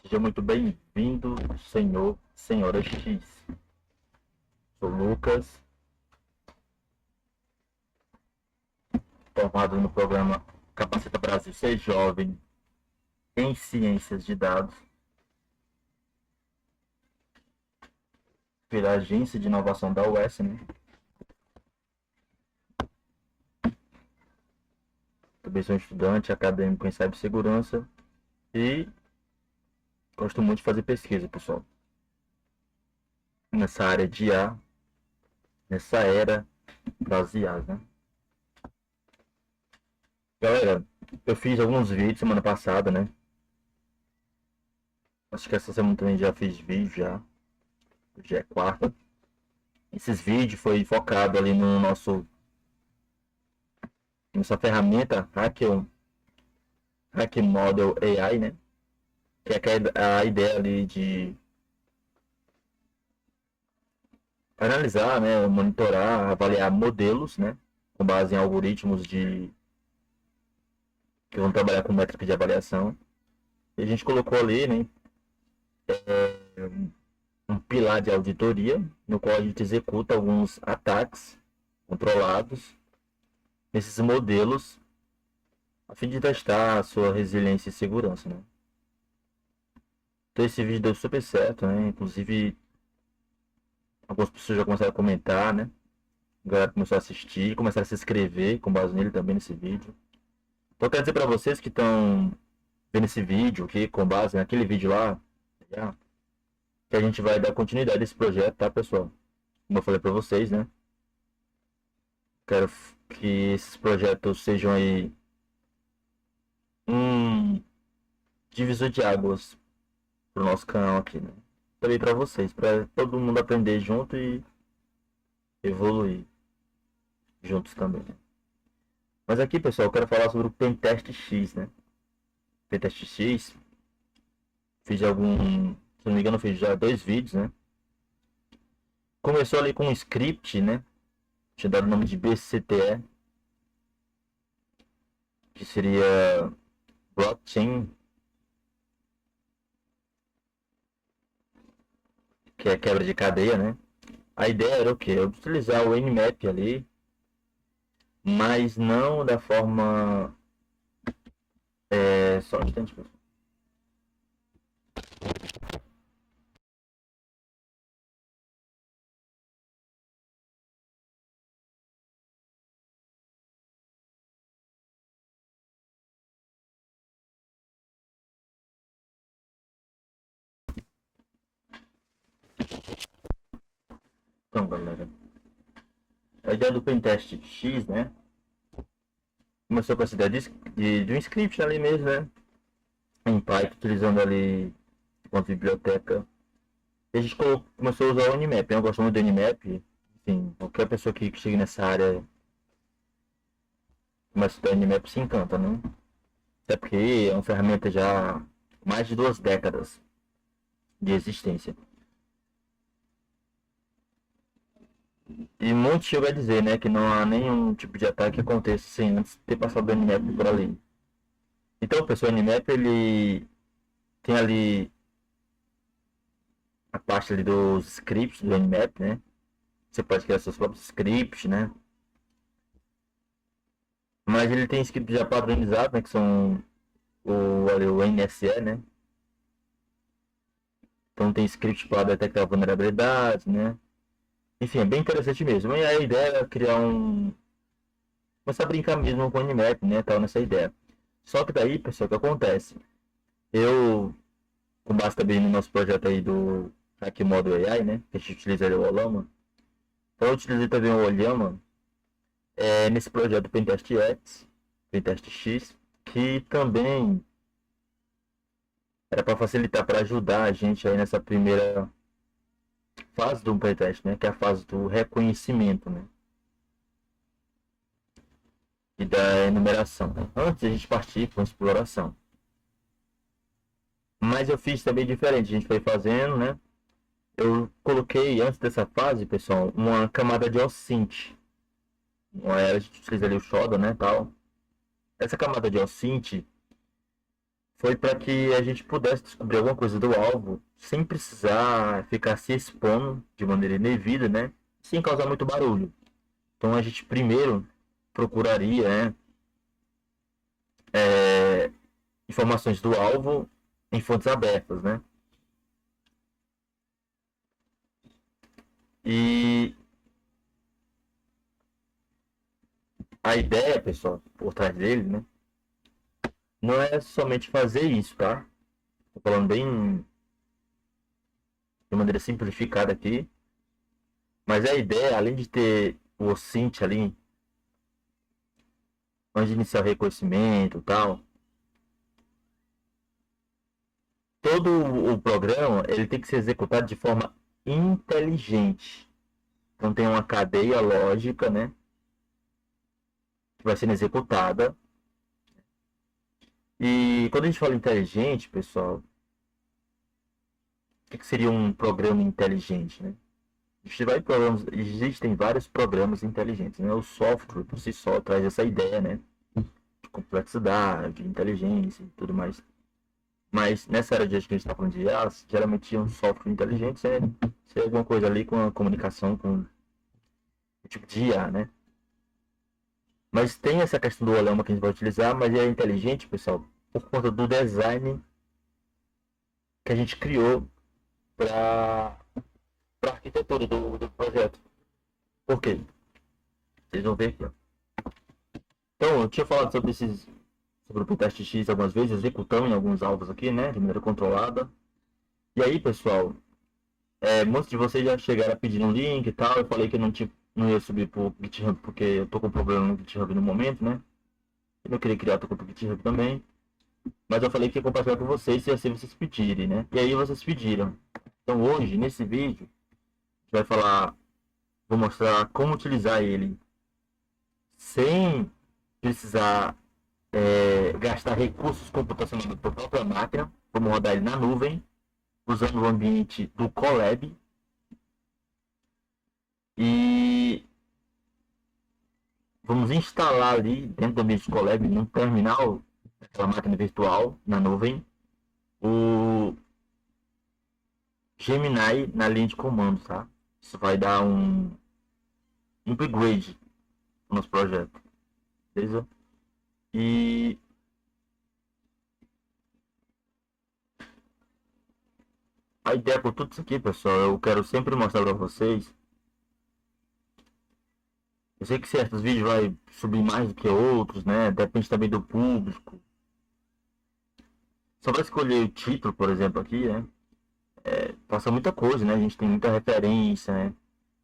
Seja muito bem-vindo, senhor, senhora X. Sou Lucas, formado no programa Capacita Brasil Ser Jovem em Ciências de Dados, pela Agência de Inovação da UES, né? Também sou estudante acadêmico em cibersegurança e gosto muito de fazer pesquisa, pessoal. Nessa área de IA, nessa era das IAs, né? Galera, eu fiz alguns vídeos semana passada, né? Acho que essa semana também já fiz vídeo, já é quarta. Esses vídeos foi focado ali no nossa ferramenta Hack Model AI, né? Que é a ideia ali de analisar, né, monitorar, avaliar modelos, né, com base em algoritmos que vão trabalhar com métrica de avaliação. E a gente colocou ali, né, um pilar de auditoria, no qual a gente executa alguns ataques controlados nesses modelos, a fim de testar a sua resiliência e segurança, né. Então esse vídeo deu super certo, né, inclusive algumas pessoas já começaram a comentar, né, a galera começou a assistir, começaram a se inscrever com base nele também nesse vídeo. Então quero dizer para vocês que estão vendo esse vídeo, que com base naquele vídeo lá, que a gente vai dar continuidade a esse projeto, tá, pessoal? Como eu falei para vocês, né? Quero que esses projetos sejam aí um divisor de águas pro nosso canal aqui, né? Também para vocês, para todo mundo aprender junto e evoluir juntos também, né? Mas aqui, pessoal, eu quero falar sobre o Pentest X, né? Pentest X, fiz algum, se não me engano, fiz já 2 vídeos, né? Começou ali com um script, né? Tinha dado o nome de BCTE, que seria blockchain, que é quebra de cadeia, né? A ideia era o quê? Utilizar o Nmap ali, mas não da forma... só um instante, pessoal. Então, galera, a ideia do Pentest X, né? Começou com essa ideia de um script ali mesmo, né? Em Python, utilizando ali enquanto biblioteca. E a gente começou a usar o Nmap. Eu gosto muito do Nmap. Enfim, qualquer pessoa que chegue nessa área começa a estudar Nmap se encanta, né? Até porque é uma ferramenta já mais de 2 décadas de existência. E muitos chegam a dizer, né, que não há nenhum tipo de ataque que aconteça sem antes ter passado o Nmap por ali. Então, pessoal, o Nmap ele tem ali a parte ali dos scripts do Nmap, né? Você pode criar seus próprios scripts, né? Mas ele tem scripts já padronizados, né? Que são o NSE, né? Então tem script para detectar vulnerabilidades, né? Enfim, é bem interessante mesmo. E a ideia é criar começar a brincar mesmo com o Nmap, né? Tal nessa ideia. Só que daí, pessoal, o que acontece? Eu, com base também no nosso projeto aí do Hack Model AI, né? Que a gente utiliza ali o Olama. Então eu utilizei também o Olama nesse projeto Pentest X, Pentest X, que também era para facilitar, para ajudar a gente aí nessa primeira fase do Pentest, né? Que é a fase do reconhecimento, né? E da enumeração, né? Antes a gente partir para a exploração. Mas eu fiz também diferente, a gente foi fazendo, né? Eu coloquei antes dessa fase, pessoal, uma camada de OSINT. A gente utiliza ali o Shodan, né, tal. Essa camada de OSINT, foi para que a gente pudesse descobrir alguma coisa do alvo sem precisar ficar se expondo de maneira indevida, né? Sem causar muito barulho. Então a gente primeiro procuraria, né, informações do alvo em fontes abertas, né? E a ideia, pessoal, por trás dele, né, não é somente fazer isso, tá? Tô falando bem de maneira simplificada aqui, mas a ideia, além de ter o OSINT ali, antes de iniciar o reconhecimento e tal, todo o programa ele tem que ser executado de forma inteligente. Então tem uma cadeia lógica, né, que vai sendo executada. E quando a gente fala inteligente, pessoal, o que seria um programa inteligente, né? Existem vários programas inteligentes, né? O software por si só traz essa ideia, né? De complexidade, de inteligência e tudo mais. Mas nessa área de hoje que a gente está falando de IA, geralmente um software inteligente é alguma coisa ali com a comunicação com o tipo de IA, né? Mas tem essa questão do olhama que a gente vai utilizar, mas é inteligente, pessoal, por conta do design que a gente criou para a arquitetura do projeto. Por quê? Vocês vão ver aqui, ó. Então, eu tinha falado sobre o Pentest X algumas vezes, executando em alguns alvos aqui, né, de maneira controlada. E aí, pessoal, muitos de vocês já chegaram pedindo um link e tal. Eu falei que não ia subir pro GitHub porque eu tô com problema no GitHub no momento, né? Eu não queria criar outra conta pro GitHub também. Mas eu falei que ia compartilhar com vocês se assim vocês pedirem, né? E aí vocês pediram. Então hoje, nesse vídeo, a gente vai falar, vou mostrar como utilizar ele sem precisar gastar recursos computacionais da própria máquina. Vamos rodar ele na nuvem, usando o ambiente do Colab. E vamos instalar ali dentro do ambiente do Colab, num terminal, aquela máquina virtual na nuvem, o Gemini na linha de comando, tá? Isso vai dar um upgrade no nosso projeto, beleza? E a ideia por tudo isso aqui, pessoal, eu quero sempre mostrar para vocês. Eu sei que certos vídeos vai subir mais do que outros, né? Depende também do público. Só para escolher o título, por exemplo, aqui, né? Passa muita coisa, né? A gente tem muita referência, né?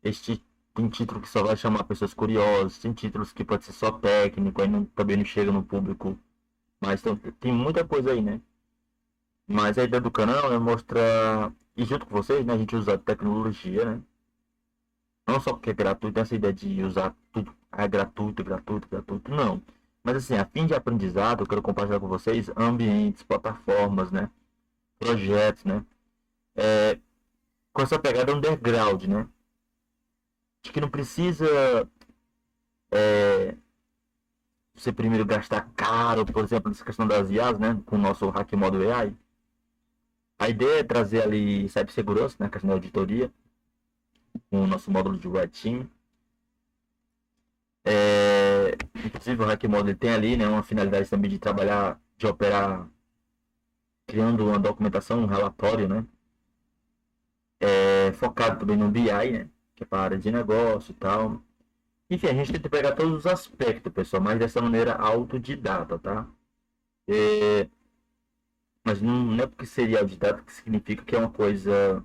Este tem título que só vai chamar pessoas curiosas, tem títulos que pode ser só técnico, aí também não chega no público. Mas tem muita coisa aí, né? Mas a ideia do canal é mostrar, e junto com vocês, né? A gente usa tecnologia, né? Não só porque é gratuito, essa ideia de usar tudo é gratuito, gratuito, gratuito, não. Mas assim, a fim de aprendizado, eu quero compartilhar com vocês ambientes, plataformas, né? Projetos, né? Com essa pegada underground, né? De que não precisa você primeiro gastar caro, por exemplo, nessa questão das IAs, né? Com o nosso Hack Modo AI. A ideia é trazer ali cibersegurança, né? A questão da auditoria, com o nosso módulo de Red Team. Inclusive o Hack Modo tem ali, né? Uma finalidade também de trabalhar, de operar, criando uma documentação, um relatório, né? Focado também no BI, né? Que é para a área de negócio e tal. Enfim, a gente tenta pegar todos os aspectos, pessoal, mas dessa maneira autodidata, tá? Mas não é porque seria autodidata que significa que é uma coisa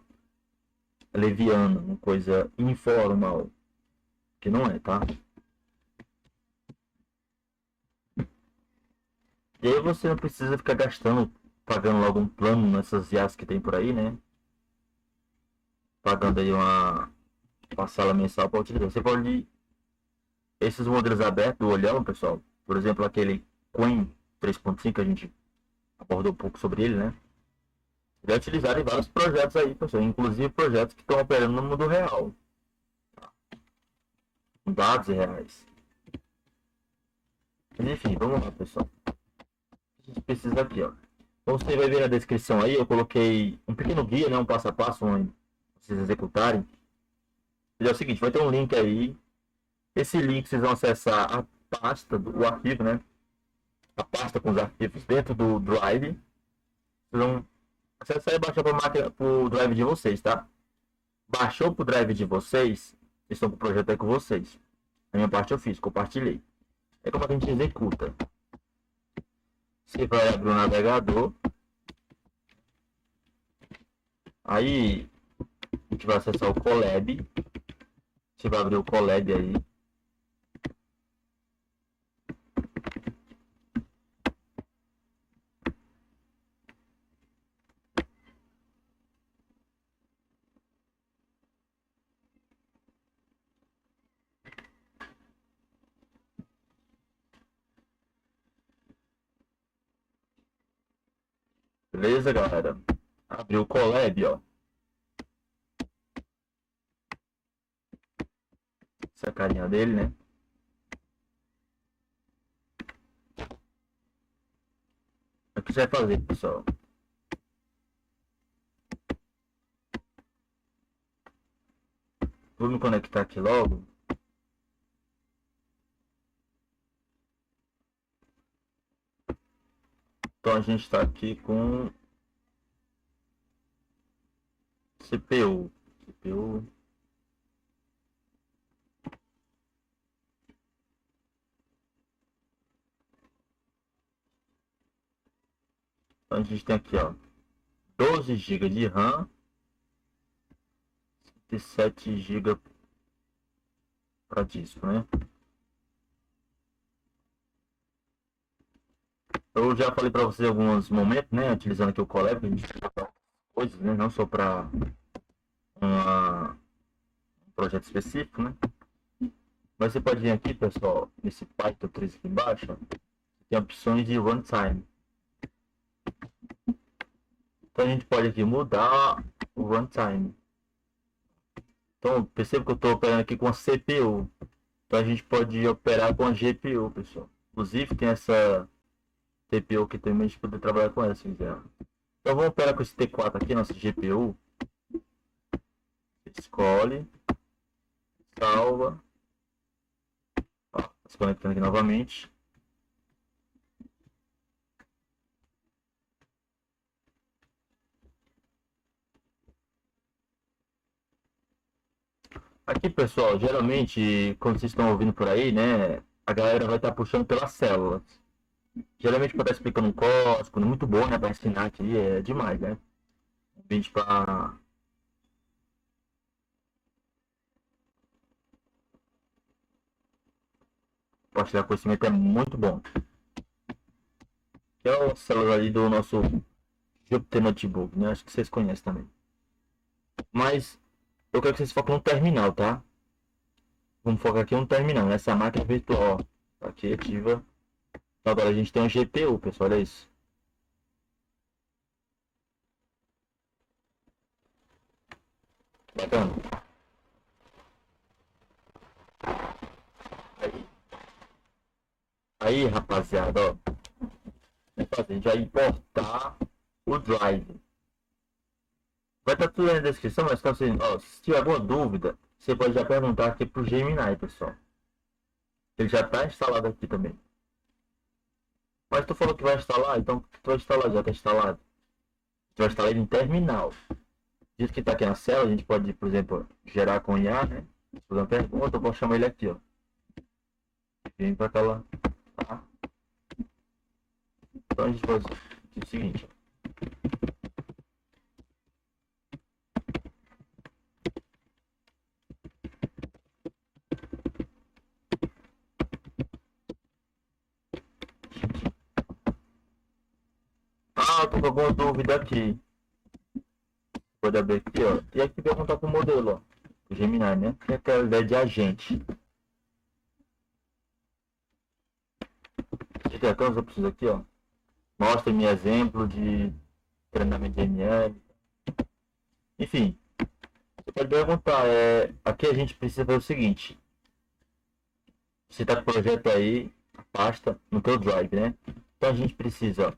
leviana, uma coisa informal. Que não é, tá? E aí você não precisa ficar gastando, pagando logo um plano nessas IAs que tem por aí, né? Pagando aí uma sala mensal para utilizar. Você pode. Esses modelos abertos do olhão, pessoal. Por exemplo, aquele Quen 3.5 que a gente abordou um pouco sobre ele, né? Ele é utilizado em vários projetos aí, pessoal. Inclusive projetos que estão operando no mundo real. Com dados reais. Mas enfim, vamos lá, pessoal. A gente precisa aqui, ó. Você vai ver na descrição aí, eu coloquei um pequeno guia, né, um passo a passo, onde vocês executarem. E é o seguinte, vai ter um link aí. Esse link vocês vão acessar a pasta, o arquivo, né? A pasta com os arquivos dentro do Drive. Vocês vão acessar e baixar para o Drive de vocês, tá? Baixou para o Drive de vocês, vocês estão com o projeto aí com vocês. A minha parte eu fiz, compartilhei. É como a gente executa. Você vai abrir o navegador. Aí a gente vai acessar o Colab. Você vai abrir o Colab aí. Beleza, galera? Abriu o Colab, ó. Essa é a carinha dele, né? O que você vai fazer, pessoal? Vou me conectar aqui logo. Então a gente está aqui com CPU. Então a gente tem aqui, ó, 12 GB de RAM e 7 GB para disco, né? Eu já falei para vocês em alguns momentos, né? Utilizando aqui o Colab, a gente faz coisas, né? Não só para um projeto específico, né? Mas você pode vir aqui, pessoal, nesse Python 3 aqui embaixo, ó, tem opções de runtime. Então a gente pode aqui mudar o runtime. Então perceba que eu estou operando aqui com a CPU. Então a gente pode operar com a GPU, pessoal. Inclusive tem essa CPU aqui também, a gente poder trabalhar com ela se quiser. Então vamos operar com esse T4 aqui, nossa GPU. Escolhe, salva. Ó, se conectando aqui novamente. Aqui, pessoal, geralmente, quando vocês estão ouvindo por aí, né, a galera vai estar puxando pelas células. Geralmente, para estar explicando um código, muito bom, né, para ensinar aqui, é demais, né? Um vídeo para compartilhar conhecimento é muito bom. Que é o celular ali do nosso Jupyter Notebook, né? Acho que vocês conhecem também. Mas eu quero que vocês foquem no terminal, tá? Vamos focar aqui no terminal, nessa máquina virtual. Tá aqui ativa. Então, agora a gente tem um GPU, pessoal, olha isso. Bacana. Aí, rapaziada, ó. A gente vai importar o Drive. Vai estar tudo aí na descrição, mas caso você, ó, se tiver alguma dúvida, você pode já perguntar aqui pro Gemini, pessoal. Ele já está instalado aqui também. Mas tu falou que vai instalar, então tu vai instalar, já está instalado. Tu vai instalar ele em terminal. Diz que está aqui na cela, a gente pode, por exemplo, gerar com IA, né? Fazer uma pergunta, eu vou chamar ele aqui, ó. Vem para cá lá. Tá? Então a gente faz o seguinte, ó. Ah, tô com alguma dúvida aqui. Pode abrir aqui, ó. E aqui perguntar pro modelo, ó. O Gemini, né? Que é aquela ideia de agente. Tem até uns opções aqui, ó. Mostra-me exemplo de treinamento de ML. Enfim, você pode perguntar. Aqui a gente precisa fazer o seguinte. Você tá com o projeto aí, a pasta, no teu Drive, né? Então a gente precisa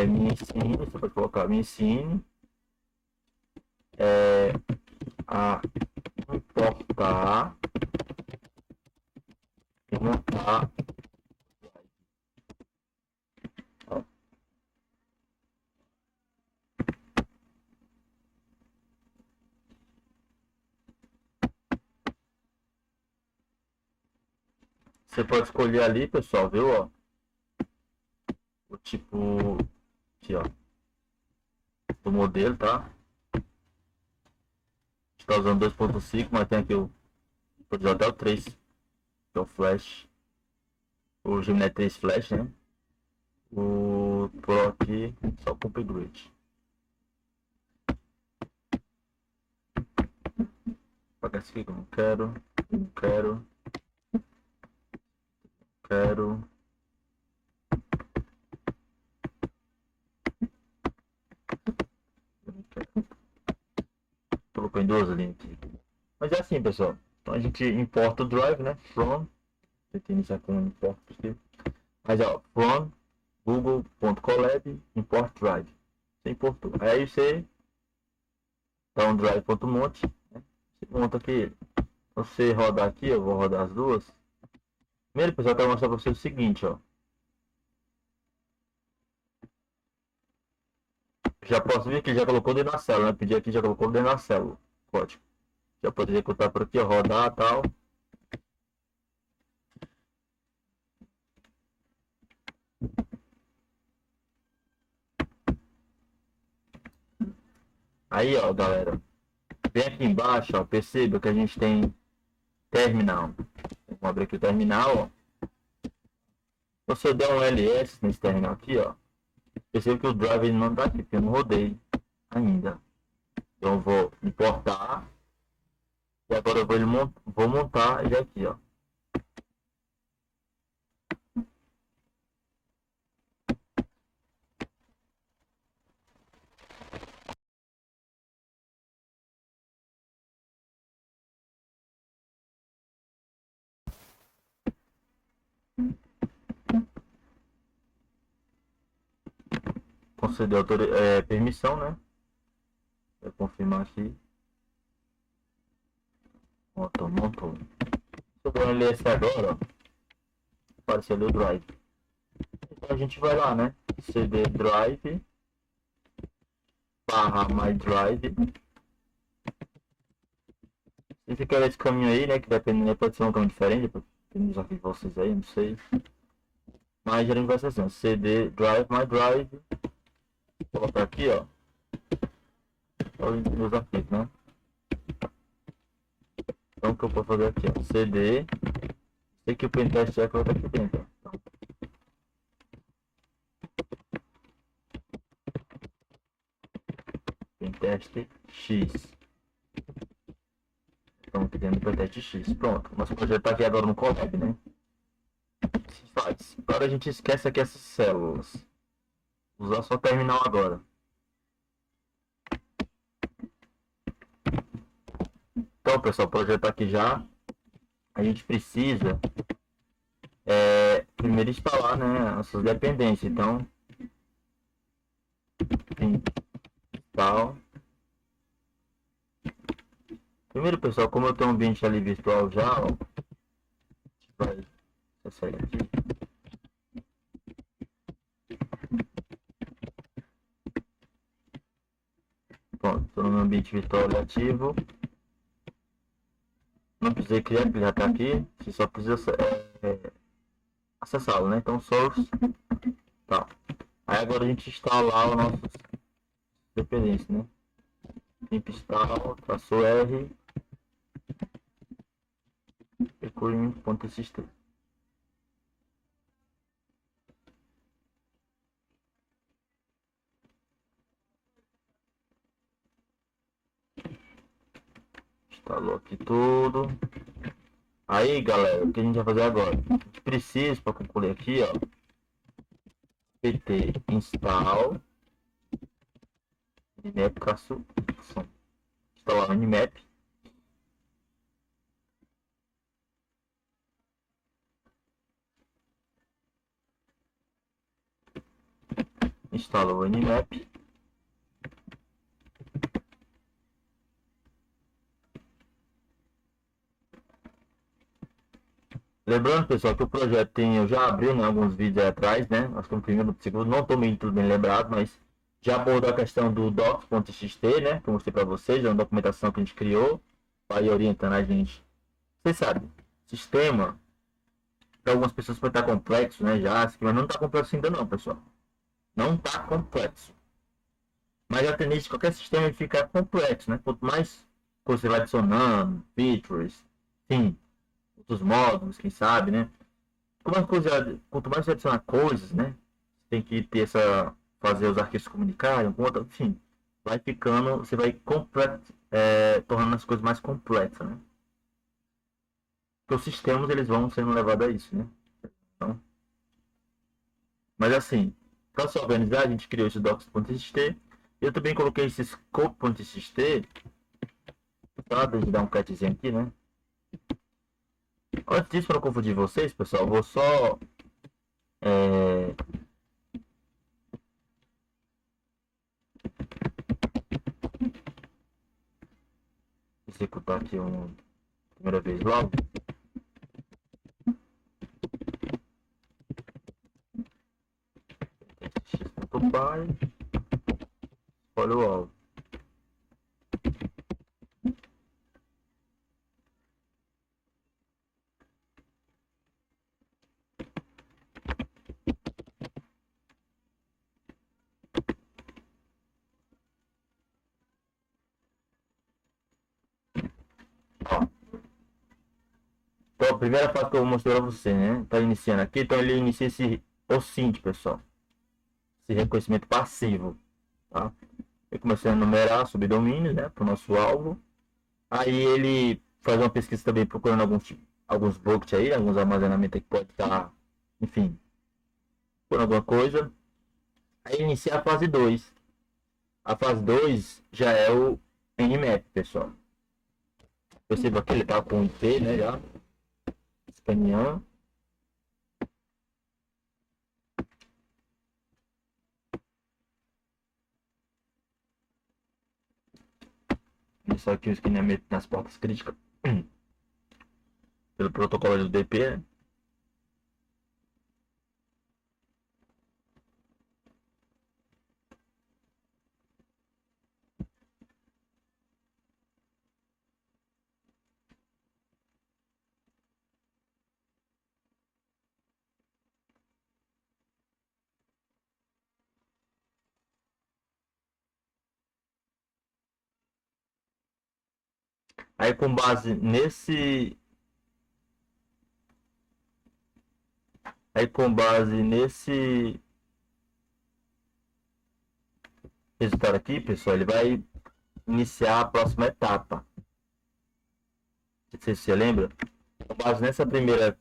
Me ensine, você pode colocar me ensine a importar e montar. Você pode escolher ali, pessoal, viu? Ó, o tipo aqui, ó, do modelo, tá? Está usando 2.5, mas tem aqui o pode usar até o 3, que é o Flash, o Gemini 3 Flash, né? O Pro aqui, só com upgrade. Apagar esse aqui que eu não quero, não quero, quero. Colocou em duas linhas aqui. Mas é assim, pessoal. Então a gente importa o drive, né? From. Tenta iniciar com import aqui. Mas ó, from google.colab import drive. Você importou. Aí você dá um drive.monte, né? Você monta aqui. Você rodar aqui, eu vou rodar as duas. Primeiro, pessoal, eu quero mostrar para você o seguinte, ó. Já posso ver que já colocou dentro da célula, né? Pedir aqui, já colocou dentro da célula. Código. Já pode executar por aqui, ó, rodar e tal. Aí, ó, galera. Bem aqui embaixo, ó, perceba que a gente tem terminal. Vamos abrir aqui o terminal, ó. Se eu der um ls nesse terminal aqui, ó, perceba que o drive ele não tá aqui, porque eu não rodei ainda. Então eu vou importar e agora eu vou montar ele aqui, ó. Conceder permissão, né? Vou confirmar aqui. Montou. Se eu der um ls agora, ó, apareceu ali o drive. Então a gente vai lá, né? cd drive barra my drive. Se você quer esse caminho aí, né? Que depende, pode ser um caminho diferente, depende dos arquivos de vocês aí, não sei. Mas geralmente vai ser assim, cd drive my drive. Vou colocar aqui, ó. Os meus arquivos, né? Então o que eu posso fazer aqui, ó. cd. Sei que o pentest vai colocar aqui dentro, ó. Então, pentest x. Então aqui dentro do pentest x. Pronto. Nosso projeto tá aqui agora no Colab, né? Faz. Agora a gente esquece aqui essas células. Usar só terminal agora. Então, pessoal, o projeto tá aqui já. A gente precisa primeiro instalar, né, as suas dependências. Então, install. Primeiro, pessoal, como eu tenho um ambiente ali virtual já, ó, vai sair aqui. Pronto, estou no meu ambiente virtual ativo. Não precisei criar, porque já está aqui. Você só precisa acessá-lo, né? Então, source. Tá. Aí agora a gente instalar o nosso dependência, né? Pimp install, traço R, recurring.txt. Instalou aqui tudo. Aí, galera, o que a gente vai fazer agora? A gente precisa, para concluir aqui, ó, pt install nmap traço y. Instalar o nmap. instala o Nmap. Lembrando, pessoal, que o projeto tem, eu já abri, né, alguns vídeos aí atrás, né? Acho que no primeiro, no segundo, não estou muito bem lembrado, mas já abordou a questão do docs.txt, né? Que eu mostrei para vocês, é uma documentação que a gente criou, vai orientando a gente. Vocês sabem, sistema, para algumas pessoas pode estar complexo, né? Já, mas não está complexo ainda não, pessoal. Não está complexo. Mas a tendência de qualquer sistema é ficar complexo, né? Quanto mais você vai adicionando, features, sim, outros módulos, quem sabe, né? Quanto mais você adicionar coisas, né? Tem que ter essa. Fazer os arquivos se comunicarem, enfim. Vai ficando. Você vai tornando as coisas mais complexas, né? Porque os sistemas eles vão sendo levados a isso, né? Então, mas assim, para se organizar, a gente criou esse docs.txt. Eu também coloquei esse scope.txt. Tá? Deixa eu dar um catzinho aqui, né? Antes disso, para não confundir vocês, pessoal, vou só executar aqui uma primeira vez logo. X.py, olha o alvo. Então, a primeira fase que eu vou mostrar para você, né? Tá iniciando aqui, então ele inicia esse OSINT, pessoal. Esse reconhecimento passivo, tá? Eu comecei a numerar subdomínios, né? Para o nosso alvo. Aí ele faz uma pesquisa também procurando alguns buckets aí, alguns armazenamentos que pode estar, enfim, por alguma coisa. Aí inicia a fase 2. A fase 2 já é o Nmap, pessoal. Perceba que ele tá com o IP, né? Já escaneando. Isso aqui o escaneamento nas portas críticas pelo protocolo do DP, né? Aí com base nesse. Aí com base nesse resultado aqui, pessoal, ele vai iniciar a próxima etapa. Não sei se você lembra. Com base nessa primeira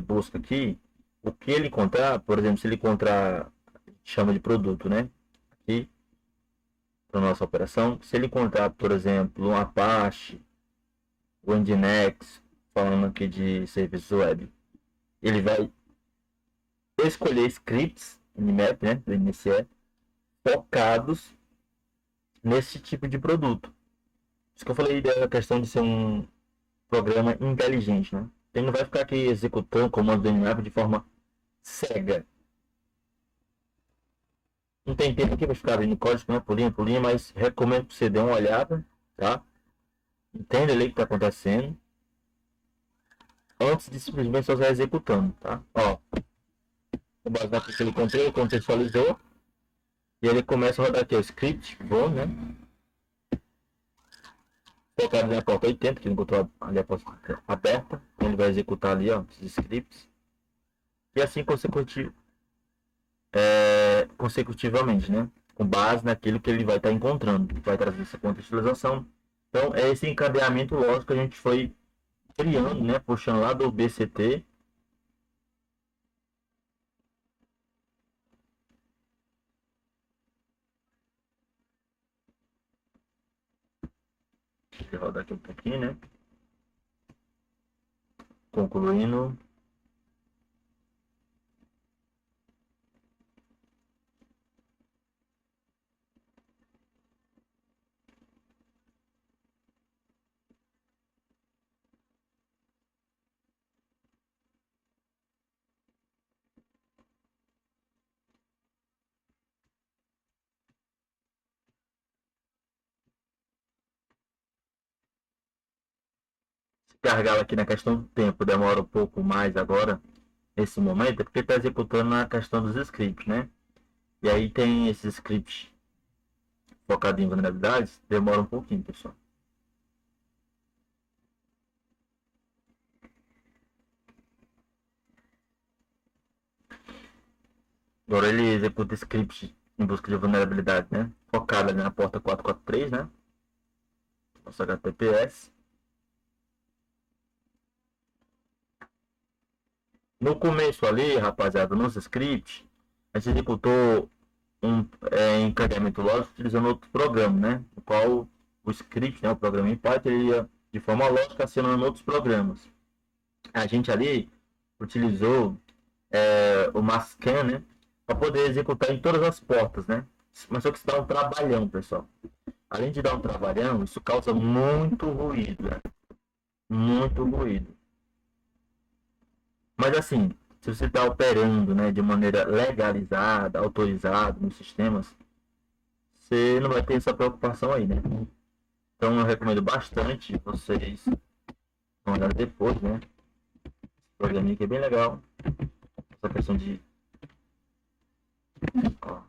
busca aqui, o que ele encontrar, por exemplo, se ele encontrar, chama de produto, né? Aqui, para nossa operação. Se ele encontrar, por exemplo, um Apache, o Nginx, falando aqui de serviços web, ele vai escolher scripts Nmap, né, do NCE, focados nesse tipo de produto. Isso que eu falei da questão de ser um programa inteligente, né? Ele não vai ficar aqui executando comandos do Nmap de forma cega. Não tem tempo aqui para ficar vendo código, né, por linha, mas recomendo que você dê uma olhada, tá? Entenda ali o que está acontecendo antes de simplesmente só estar executando, tá? Ó, com base naquilo que ele encontrei, contextualizou e ele começa a rodar aqui o script, bom, né? Focado na porta 80, que ele encontrou ali a porta aberta, ele vai executar ali, ó, esses scripts e assim consecutivamente, né? Com base naquilo que ele vai estar encontrando, vai trazer essa contextualização. Então, é esse encadeamento lógico que a gente foi criando, né? Puxando lá do BCT. Deixa eu rodar aqui um pouquinho, né? Concluindo. descarregá-la aqui na questão do tempo demora um pouco mais agora, nesse momento, é porque está executando na questão dos scripts, né? E aí tem esses scripts focados em vulnerabilidades, demora um pouquinho, pessoal. Agora ele executa script em busca de vulnerabilidade, né? Focada na porta 443, né? Nosso HTTPS. No começo ali, rapaziada, nos scripts, a gente executou um encadeamento lógico utilizando outro programa, né? O qual o script, né, o programa em Python, ele ia de forma lógica acionando outros programas. A gente ali utilizou o Mascan, né? Para poder executar em todas as portas, né? Mas só que isso dá um trabalhão, pessoal. Além de dar um trabalhão, isso causa muito ruído, né? Muito ruído. Mas assim, se você está operando, né, de maneira legalizada, autorizada nos sistemas, você não vai ter essa preocupação aí, né? Então eu recomendo bastante vocês olharem depois, né? Esse programinha aqui é bem legal. Essa questão de... Ó.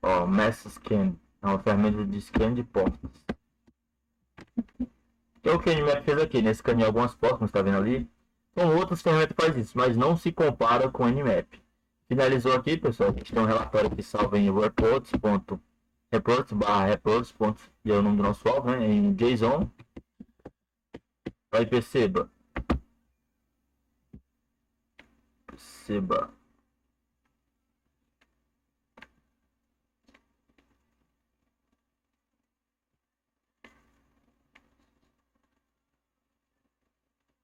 Ó, Mass Scan. É uma ferramenta de scan de portas. Que é o que a Nmap fez aqui, né? Escanear algumas portas, como você está vendo ali. Com outras ferramentas faz isso, mas não se compara com a Nmap. Finalizou aqui, pessoal. A gente tem um relatório que salva em reports e é o nome do nosso alvo, né? Em JSON. Aí perceba.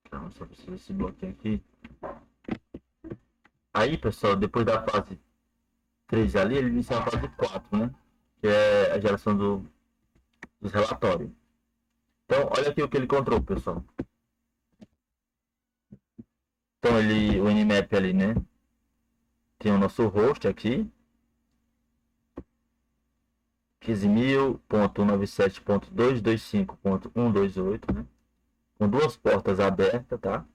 Então, só preciso desse bloquinho aqui. Aí, pessoal, depois da fase 3 ali, ele inicia a fase 4, né? Que é a geração dos relatórios. Então, olha aqui o que ele encontrou, pessoal. Então, o Nmap ali, né? Tem o nosso host aqui. 15.197.225.128, né? Com duas portas abertas, tá?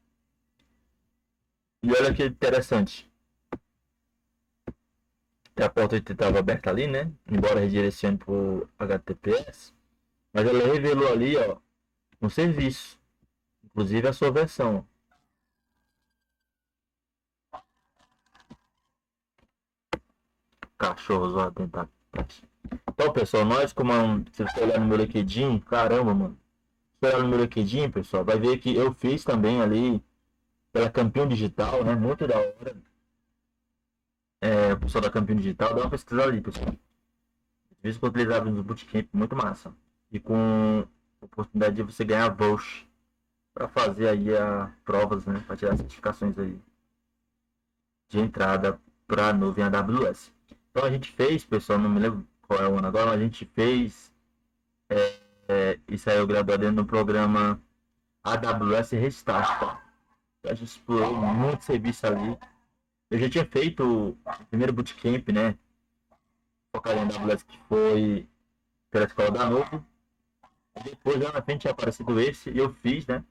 E olha que interessante. A porta estava aberta ali, né? Embora redirecione para o HTTPS. Mas ela revelou ali, ó, um serviço. Inclusive a sua versão. Cachorros lá dentro. Então, pessoal, nós como se você olhar no meu LinkedIn, caramba, mano. Se você olhar no meu LinkedIn, pessoal, vai ver que eu fiz também ali pela Campeão Digital, né? Muito da hora. O pessoal da Campeão Digital, dá uma pesquisa ali, pessoal. Vídeos que eu utilizava no Bootcamp, muito massa. E com oportunidade de você ganhar voucher para fazer aí provas, né? Para tirar certificações aí de entrada para a nuvem AWS. Então a gente fez, pessoal, não me lembro qual é o ano agora, mas a gente fez e saiu graduado no programa AWS Restart. Tá? A gente explorou muito serviço ali. Eu já tinha feito o primeiro bootcamp, né? Focado em AWS, que foi pela escola da Novo. Depois lá na frente tinha aparecido esse e eu fiz, né?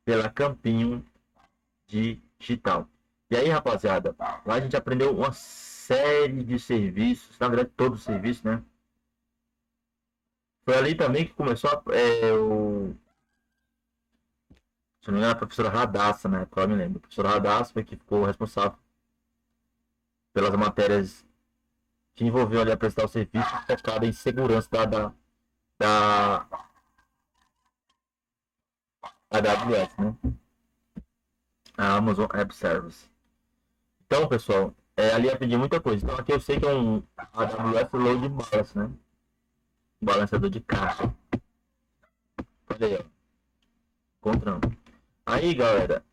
Pela Campinho Digital. E aí, rapaziada, lá a gente aprendeu uma série de serviços, na verdade todos os serviços, né? Foi ali também que começou se não me engano, a professora Radassa, né? Eu me lembro. A professora Radassa foi que ficou responsável pelas matérias que envolviam ali a prestar o serviço focado em segurança da AWS, né? A Amazon App Service. Então, pessoal, ali aprendi muita coisa. Então aqui eu sei que é um AWS Load Balance, né? Balanceador de carga. Olha aí, ó. Encontrando. Aí, galera.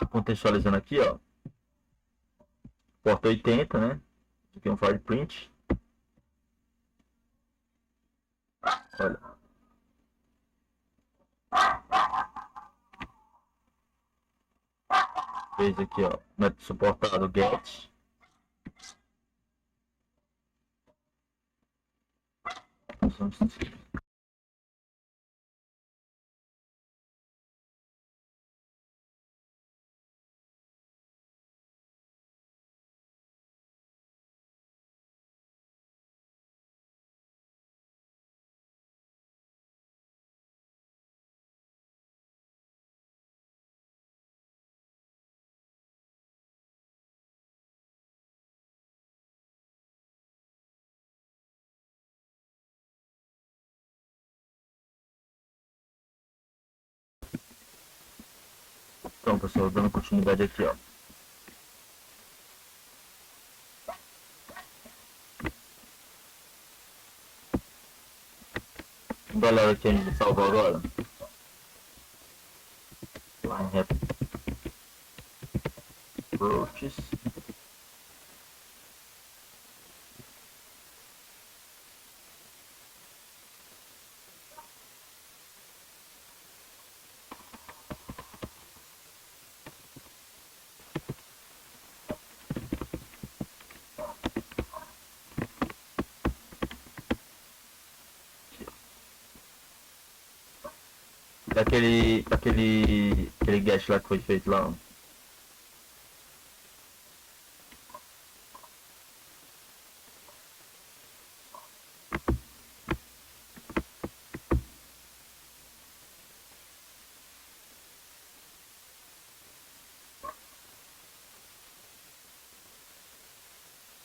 Contextualizando aqui, ó. Porta 80, né? Aqui é um file print. Olha. Fez aqui, ó. Não é suportado get. Então, pessoal, dando continuidade aqui, ó. Galera, que a gente salvou agora. Line approaches. Aquele get lá que foi feito lá, ó.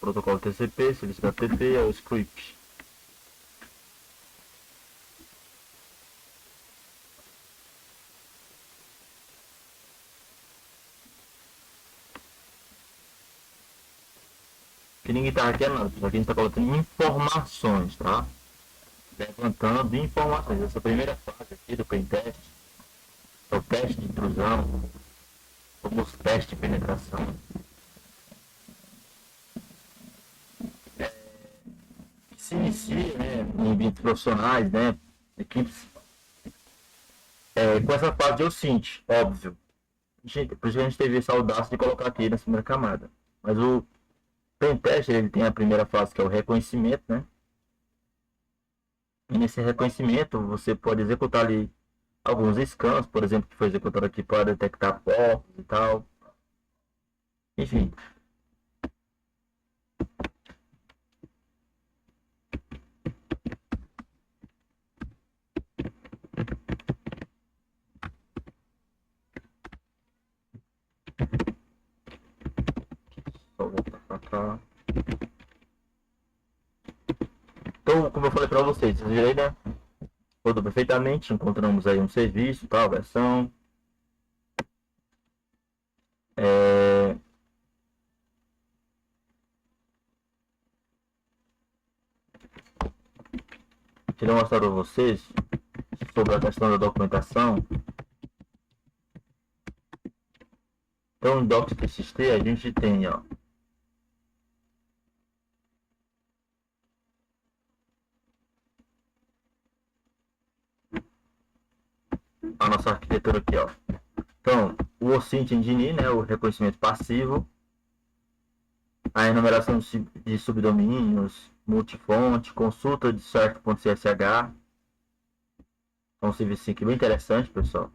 Protocolo TCP, serviço da TP, é o script. Que ninguém tá hackeando nada, só que a gente tá colocando informações, tá? Levantando informações. Essa primeira fase aqui do pentest é o teste de intrusão, como os testes de penetração. Se inicia, né, em ambientes profissionais, né, equipes, com essa fase de OSINT, óbvio. Por isso que a gente teve essa audácia de colocar aqui na primeira camada. Mas o pentest, ele tem a primeira fase, que é o reconhecimento, né? E nesse reconhecimento, você pode executar ali alguns scans, por exemplo, que foi executado aqui para detectar portas e tal. Enfim. Só voltar para cá. Então, como eu falei para vocês viram aí, né? Rodou perfeitamente, encontramos aí um serviço, tal, versão. Queria mostrar para vocês sobre a questão da documentação. Então, em docs.txt a gente tem, ó, a nossa arquitetura aqui, ó. Então, o OSINT Engine, né, o reconhecimento passivo, a enumeração de subdomínios, multifonte, consulta de cert.csh. É um serviço aqui bem interessante, pessoal.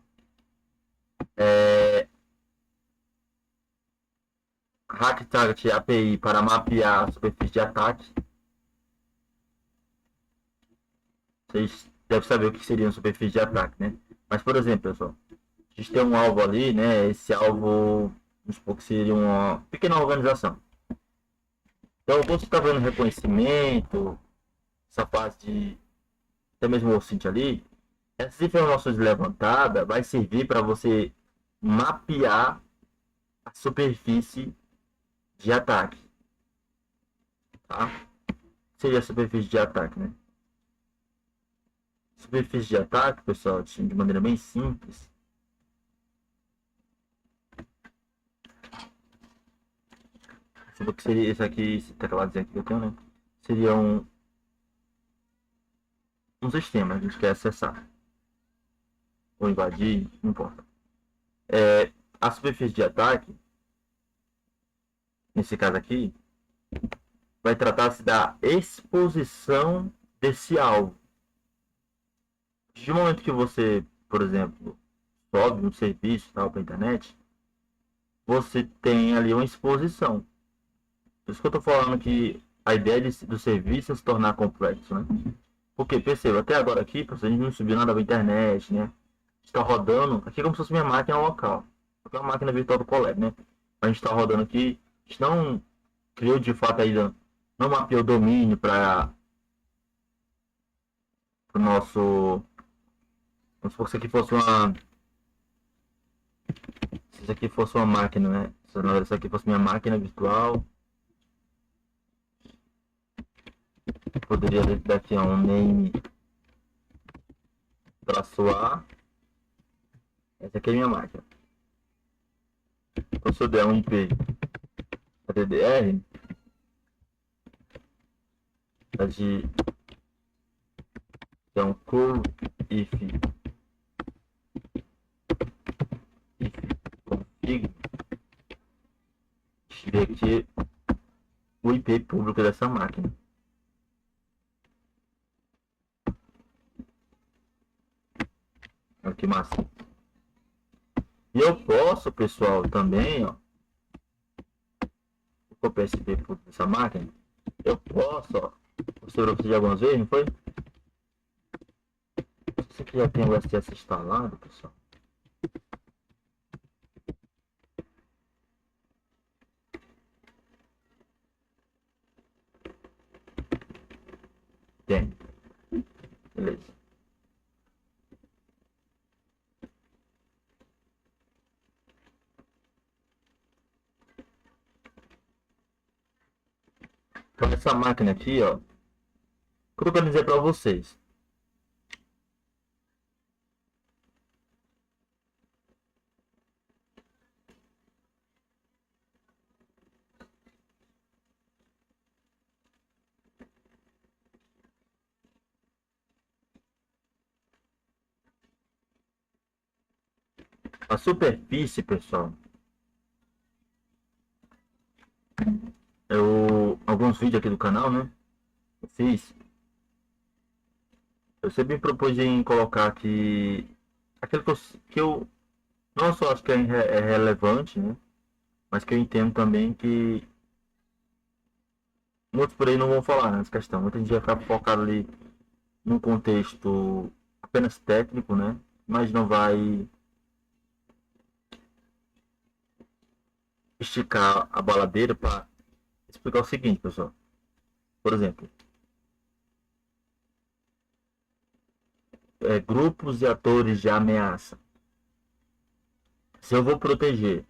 Hack Target API para mapear a superfície de ataque. Vocês devem saber o que seria uma superfície de ataque, né? Mas, por exemplo, pessoal, a gente tem um alvo ali, né? Esse alvo, vamos supor que seria uma pequena organização. Então, quando você está vendo reconhecimento, essa parte de até mesmo o OSINT ali, essas informações levantadas vai servir para você mapear a superfície de ataque, tá? Seria a superfície de ataque, né? Superfície de ataque, pessoal, assim, de maneira bem simples, Tipo, que seria esse aqui, esse tecladozinho aqui que eu tenho, né? Seria um sistema que a gente quer acessar. Ou invadir, não importa. A superfície de ataque, nesse caso aqui, vai tratar-se da exposição desse alvo. De momento que você, por exemplo, sobe um serviço para a internet, você tem ali uma exposição. Por isso que eu estou falando que a ideia do serviço é se tornar complexo, né? Porque, perceba, até agora aqui, a gente não subiu nada para a internet, né? Está rodando, aqui como se fosse minha máquina local. É uma máquina virtual do Colab, né? A gente está rodando aqui, a gente não criou de fato ainda, não mapeou o domínio para o nosso. Vamos supor que isso aqui fosse uma máquina, né? Se isso aqui fosse minha máquina virtual, poderia dar aqui um name traço A. Essa aqui é minha máquina. Então, se eu der um IP DDR, tá de então cool if config, deixa eu ver aqui o IP público dessa máquina. Olha que massa. E eu posso, pessoal, também, ó, copiar esse IP público dessa máquina. Eu posso, ó, mostrei pra vocês algumas vezes, não foi? Você que já tem o STS instalado, pessoal. Tem. Beleza. Então essa máquina aqui, ó, o que eu quero dizer para vocês? A superfície, pessoal, alguns vídeos aqui do canal, né? Eu fiz. Eu sempre me propus em colocar aqui aquilo que eu não só acho que é relevante, né? Mas que eu entendo também que muitos por aí não vão falar nessa questão. Muita gente vai ficar focado ali num contexto apenas técnico, né? Mas não vai esticar a baladeira para explicar o seguinte, pessoal. Por exemplo, grupos e atores de ameaça. Se eu vou proteger,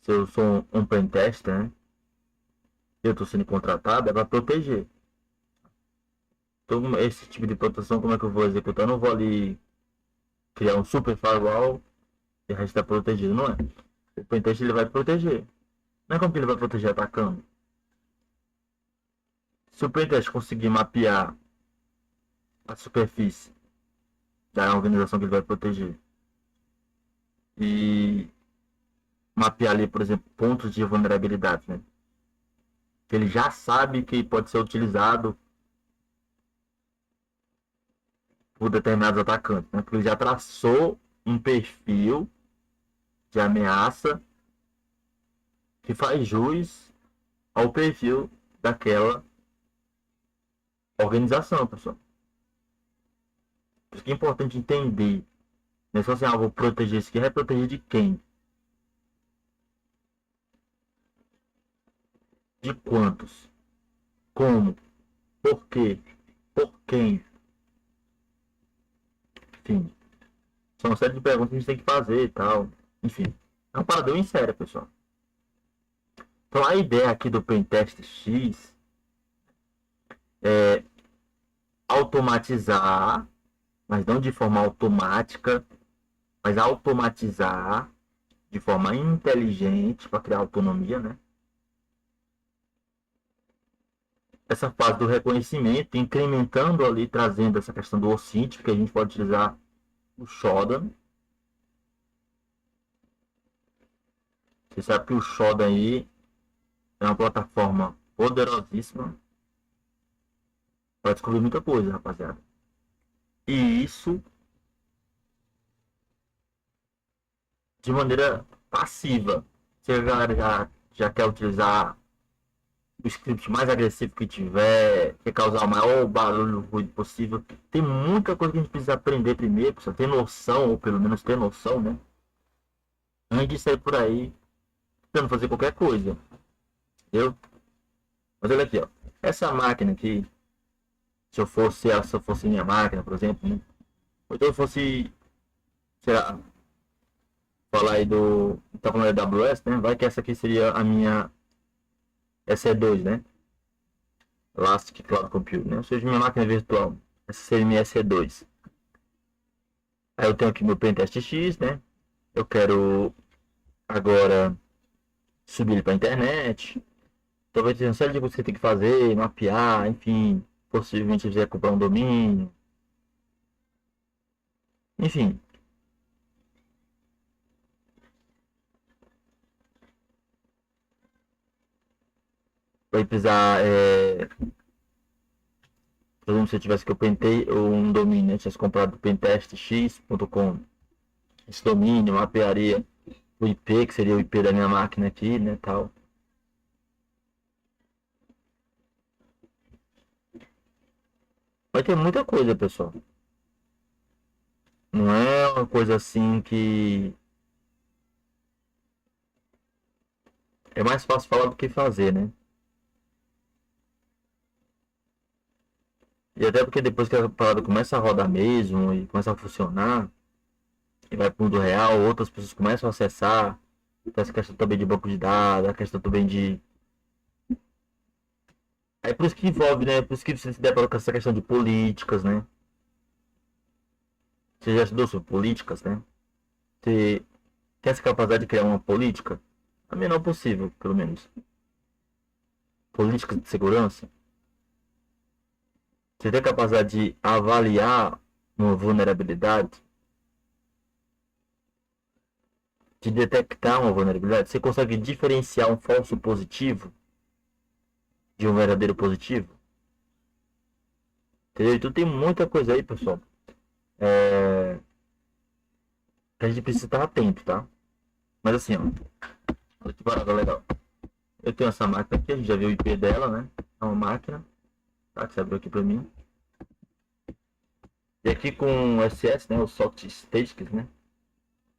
se eu sou um pentester, né? Eu estou sendo contratado, é para proteger. Então, esse tipo de proteção, como é que eu vou executar? Eu não vou ali criar um super firewall e o resto está protegido, não é? O pentester ele vai proteger. Não é como que ele vai proteger atacando. Se o pentester conseguir mapear a superfície da organização que ele vai proteger e mapear ali, por exemplo, pontos de vulnerabilidade, né? Que ele já sabe que pode ser utilizado por determinados atacantes, né? Porque ele já traçou um perfil de ameaça que faz jus ao perfil daquela organização, pessoal. Por isso que é importante entender. Não é só assim, vou proteger isso aqui, vai proteger de quem? De quantos? Como? Por quê? Por quem? Enfim. São uma série de perguntas que a gente tem que fazer e tal. Enfim. É um paradão em sério, pessoal. Então a ideia aqui do Pentest X é automatizar, mas não de forma automática, mas automatizar de forma inteligente para criar autonomia, né? essa fase do reconhecimento, incrementando ali, trazendo essa questão do OSINT, que a gente pode utilizar o Shodan. Você sabe que o Shodan aí é uma plataforma poderosíssima para descobrir muita coisa, rapaziada. E isso de maneira passiva. Se a galera já quer utilizar o script mais agressivo que tiver, quer causar o maior barulho ruído possível, tem muita coisa que a gente precisa aprender primeiro, precisa ter noção, ou pelo menos ter noção, né? Antes de sair por aí, tentando fazer qualquer coisa. Entendeu? Mas olha aqui, ó. Essa máquina aqui, se eu fosse minha máquina, por exemplo, né? Ou então eu fosse, sei lá, falar aí do. Tá falando da AWS, né? Vai que essa aqui seria a minha EC2, né? Elastic Cloud Compute, né? Ou seja, minha máquina virtual. Essa seria minha EC2. Aí eu tenho aqui meu Pentest X, né? Eu quero agora subir ele para a internet. Talvez tenha uma série de coisas que você tem que fazer, mapear, enfim. Possivelmente você quiser comprar um domínio. Enfim. Vai precisar, por exemplo, se eu tivesse que eu pentei um domínio, né? Tivesse comprado pentestx.com. Esse domínio mapearia o IP, que seria o IP da minha máquina aqui, né, tal. Vai ter muita coisa, pessoal. Não é uma coisa assim que é mais fácil falar do que fazer, né? E até porque depois que a parada começa a rodar mesmo e começa a funcionar, e vai pro mundo real, outras pessoas começam a acessar. Tem essa questão também de banco de dados, a questão também de. É por isso que envolve, né? Por isso que você se depara com essa questão de políticas, né? Você já estudou sobre políticas, né? Você tem essa capacidade de criar uma política? A menor possível, pelo menos. Políticas de segurança? Você tem a capacidade de avaliar uma vulnerabilidade? De detectar uma vulnerabilidade? Você consegue diferenciar um falso positivo de um verdadeiro positivo? Entendeu? Então tem muita coisa aí, pessoal. Que a gente precisa estar atento, tá? Mas assim, ó. Olha que parada legal. Eu tenho essa máquina aqui, a gente já viu o IP dela, né? É uma máquina. Tá? Que você abriu aqui pra mim. E aqui com o SS, né? O Socket Statistics, né?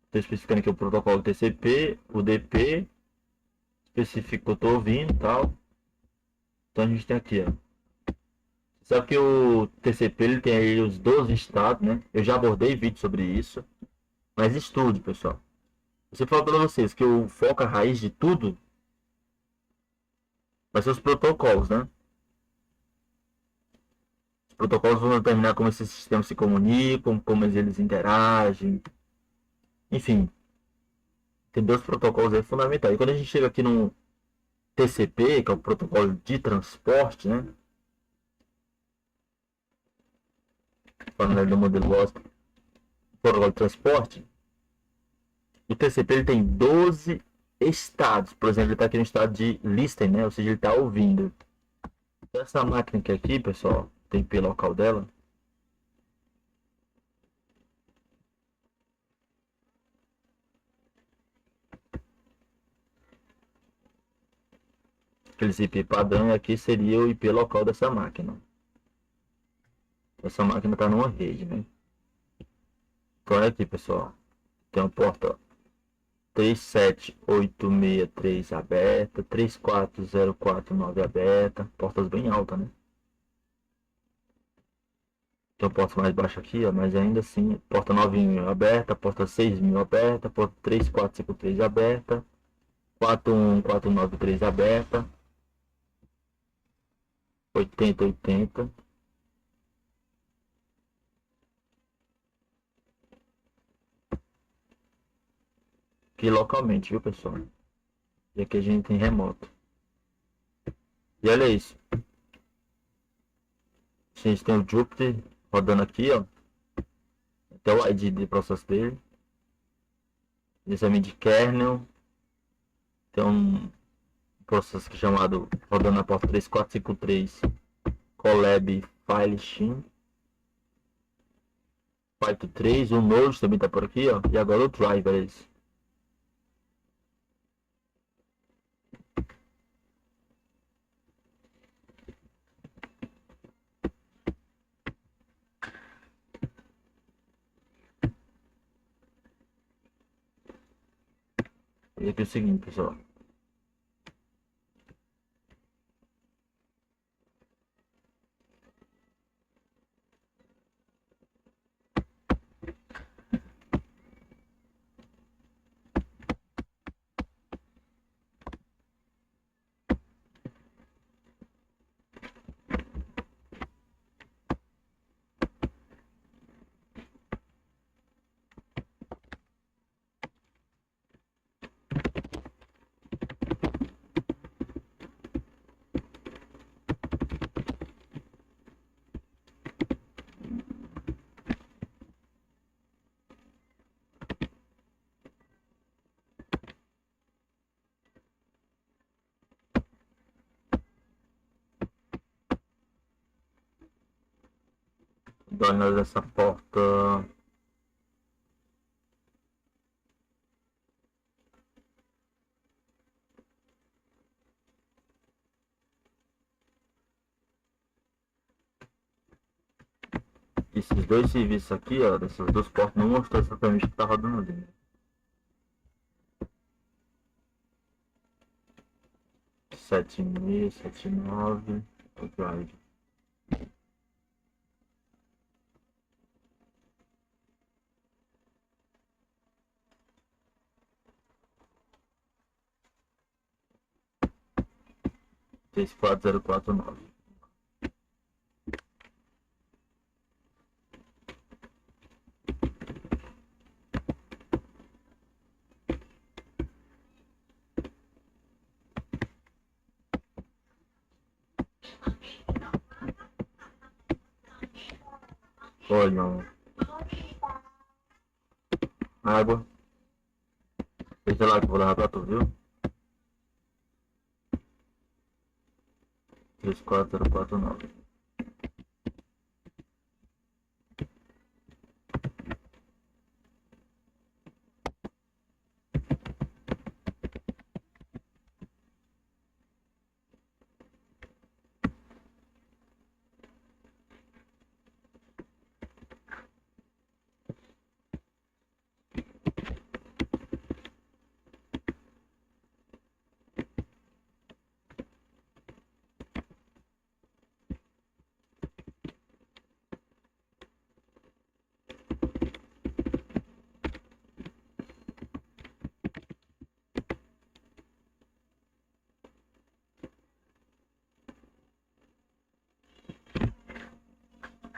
Estou especificando aqui o protocolo TCP, o DP, específico que eu tô ouvindo e tal. Então a gente tem aqui, ó. Só que o TCP ele tem aí os 12 estados, né? Eu já abordei vídeo sobre isso. Mas estude, pessoal. Você falou para vocês que o foco, a raiz de tudo, vai ser os protocolos, né? Os protocolos vão determinar como esses sistemas se comunicam, como eles interagem. Enfim, tem dois protocolos aí fundamentais. E quando a gente chega aqui no TCP, que é o protocolo de transporte, né? Falando do modelo WASP, protocolo de transporte, o TCP ele tem 12 estados. Por exemplo, ele está aqui no estado de listen, né? Ou seja, ele está ouvindo. Então, essa máquina aqui, pessoal, tem IP local dela. Aquele IP padrão, e aqui seria o IP local dessa máquina. Essa máquina está numa rede, né? Então olha aqui, pessoal. Tem uma porta 37863 aberta, 34049 aberta, portas bem altas, né? Tem uma porta mais baixa aqui, ó, mas ainda assim, porta 9000 aberta, porta 6000 aberta, porta 3453 aberta, 41493 aberta, 8080. Aqui localmente, viu, pessoal? E aqui a gente tem remoto. E olha isso. A gente tem o Jupyter rodando aqui, ó. Até o ID de processo dele. Exame de kernel. Tem um processo aqui chamado rodando na porta 3453 Colab File Stream. Python 3, o Node também tá por aqui, ó. E agora o driver é esse. E aqui é o seguinte, pessoal. Dona dessa porta. Esses dois serviços aqui, ó, dessas duas portas, não mostrou exatamente o que tá rodando ali. 7679 o drive. Três quatro zero quatro nove. Oi, não. Água. Deixa lá que eu vou levar pra tu, viu? 34049.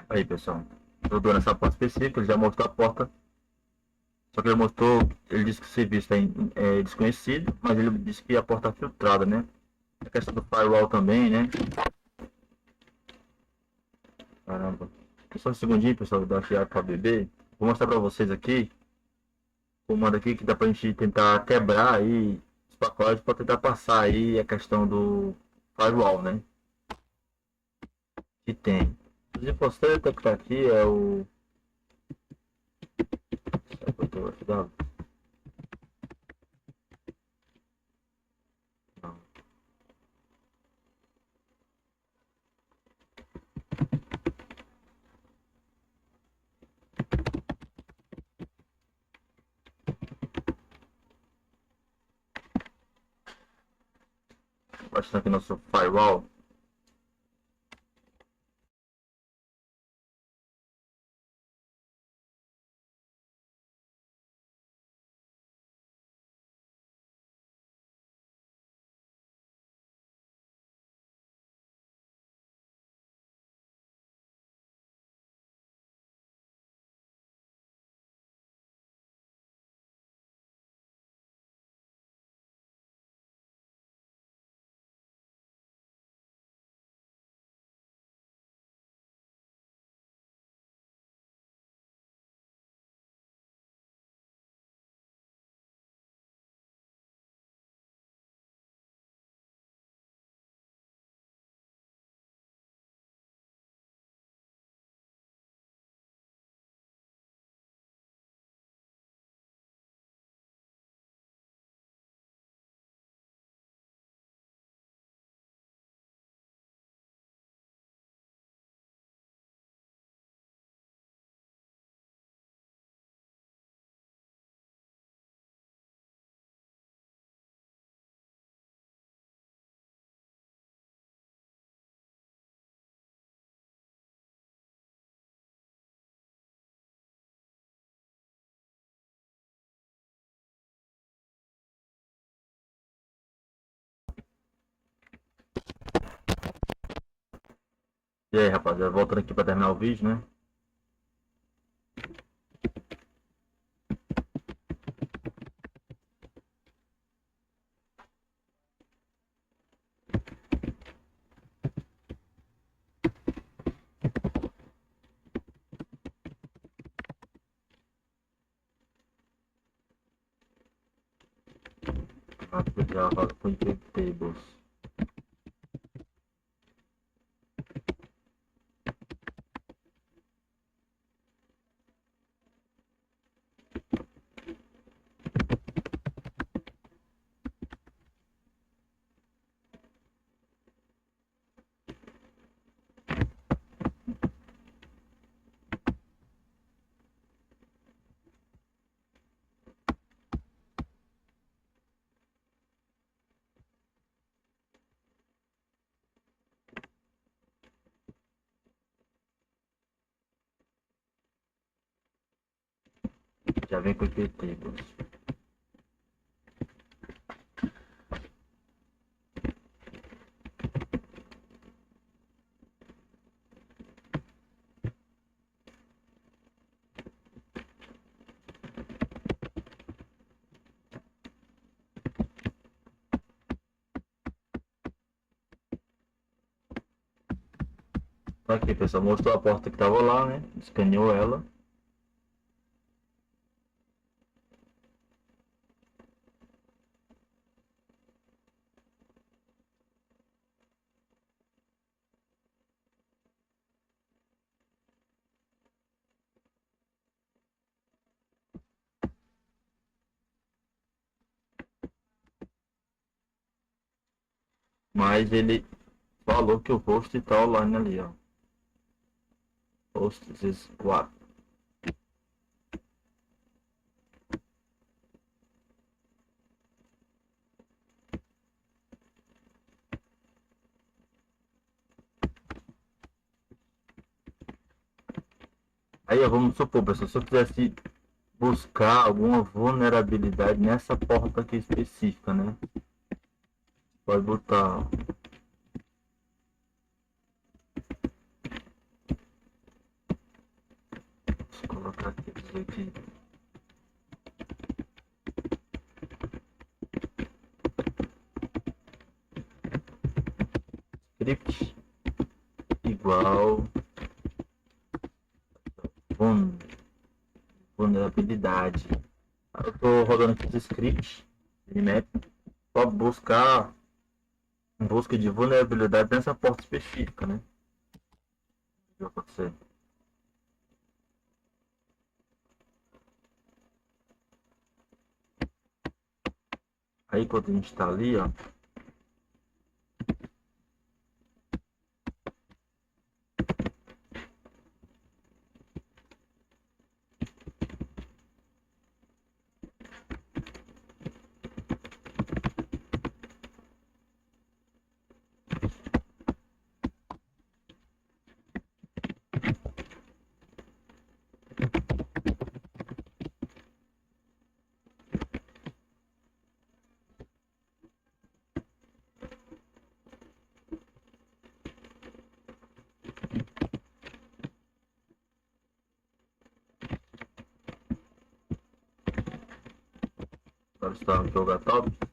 Aí, pessoal. Eu dou nessa porta específica, ele já mostrou a porta. Só que ele mostrou, ele disse que o serviço é desconhecido, mas ele disse que a porta é filtrada, né? A questão do firewall também, né? Caramba. Só um segundinho, pessoal, vou dar aqui água pra beber. Vou mostrar pra vocês aqui. Comando aqui que dá pra gente tentar quebrar aí os pacotes pra tentar passar aí a questão do firewall, né? Que tem. O Ziposteta que tá aqui é o. Não. Baixando aqui nosso firewall. E aí, rapaziada, voltando aqui pra terminar o vídeo, né? Aqui já roda com tables. Já vem com tables. Tá aqui, pessoal, mostrou a porta que tava lá, né? Escaneou ela. Mas ele falou que o host tá online ali, ó. Host is what? Aí, ó, vamos supor, pessoal, se eu quisesse buscar alguma vulnerabilidade nessa porta aqui específica, né? Pode botar, ó. Deixa eu colocar aqui, dizer aqui. Script igual vulnerabilidade. Eu tô rodando aqui os scripts, Nmap, para buscar em busca de vulnerabilidade nessa porta específica, né? O que vai acontecer? Aí quando a gente tá ali, ó, nós estamos no jogo top.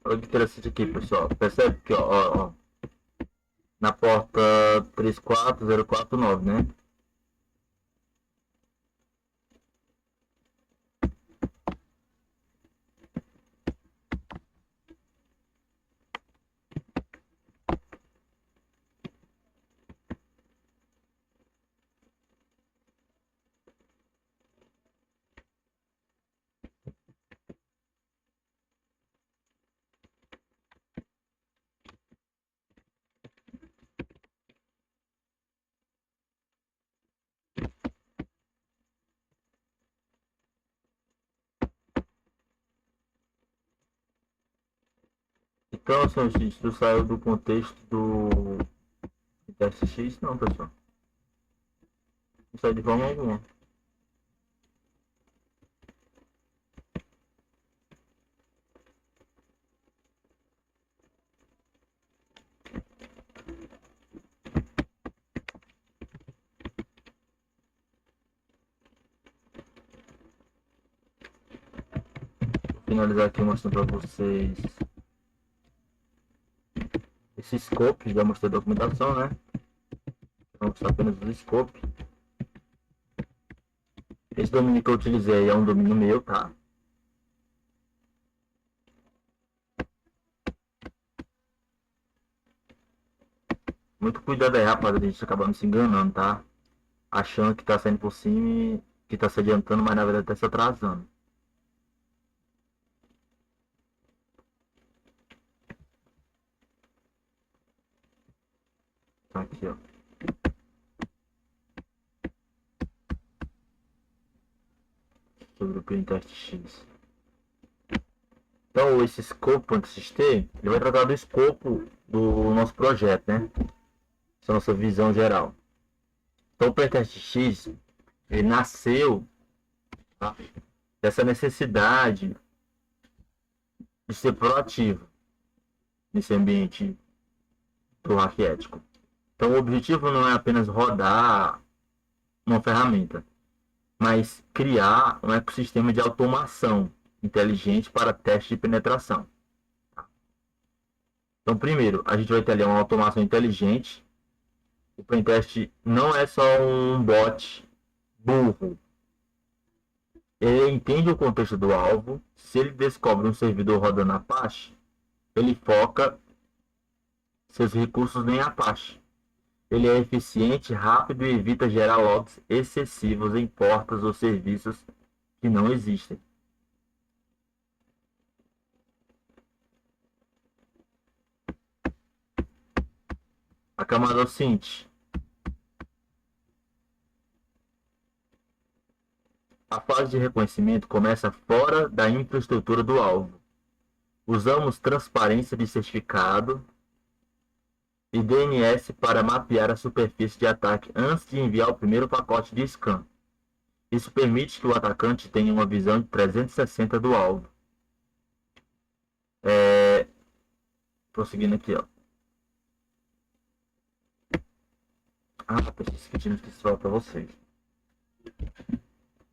Olha que interessante aqui, pessoal. Percebe que, ó, na porta 34049, né? Então, assim, isso saiu do contexto do teste X, não, pessoal. Não sai de forma alguma. Vou finalizar aqui mostrando para vocês esse scope. Já mostrei a documentação, né? Vou mostrar apenas o scope. Esse domínio que eu utilizei é um domínio meu, tá? Muito cuidado aí, rapaziada, a gente acabando se enganando, tá? Achando que tá saindo por cima e que tá se adiantando, mas na verdade tá se atrasando. Tá aqui, ó. Sobre o Pentest X. Então, esse escopo .txt, ele vai tratar do escopo do nosso projeto, né? Essa é a nossa visão geral. Então, o Pentest X, ele nasceu, tá, dessa necessidade de ser proativo nesse ambiente do hack ético. Então, o objetivo não é apenas rodar uma ferramenta, mas criar um ecossistema de automação inteligente para teste de penetração. Então, primeiro, a gente vai ter ali uma automação inteligente. O pentest não é só um bot burro. Ele entende o contexto do alvo. Se ele descobre um servidor rodando Apache, ele foca seus recursos em Apache. Ele é eficiente, rápido e evita gerar logs excessivos em portas ou serviços que não existem. A camada Cint. A fase de reconhecimento começa fora da infraestrutura do alvo. Usamos transparência de certificado e DNS para mapear a superfície de ataque antes de enviar o primeiro pacote de scan. Isso permite que o atacante tenha uma visão de 360 do alvo. Prosseguindo aqui, ó. Esqueci de falar para vocês.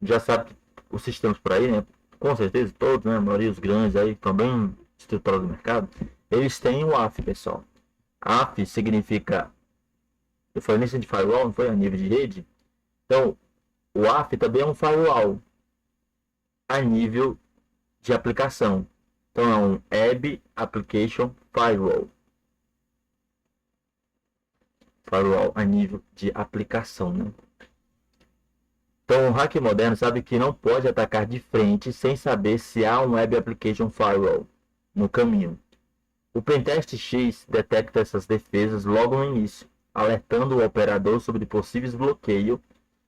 Já sabe que os sistemas por aí, né? Com certeza, todos, né? A maioria dos grandes aí, também estruturados do mercado, eles têm o AF, pessoal. AF significa, eu falei nesse de firewall, não foi a nível de rede? Então, o AF também é um firewall a nível de aplicação. Então, é um Web Application Firewall. Firewall a nível de aplicação, né? Então, o hacker moderno sabe que não pode atacar de frente sem saber se há um Web Application Firewall no caminho. O Pentest X detecta essas defesas logo no início, alertando o operador sobre possíveis bloqueios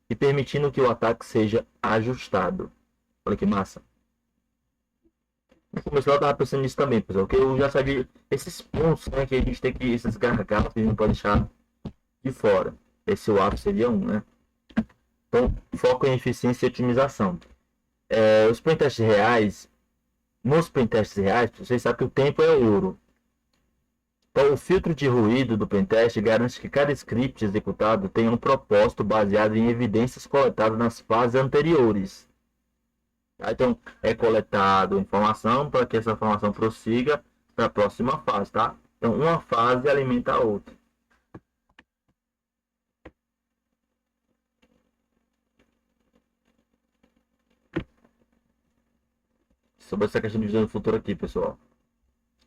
e permitindo que o ataque seja ajustado. Olha que massa. No começo eu estava pensando nisso também, pessoal, porque eu já sabia esses pontos, né, que a gente tem que, esses gargalos que a gente não pode deixar de fora. Esse WAF seria um, né? Então, foco em eficiência e otimização. Os pentests reais, nos pentests reais, vocês sabem que o tempo é ouro. Então, o filtro de ruído do pentest garante que cada script executado tenha um propósito baseado em evidências coletadas nas fases anteriores. Tá? Então, é coletado informação para que essa informação prossiga para a próxima fase, tá? Então, uma fase alimenta a outra. Sobre essa questão de visão do futuro aqui, pessoal.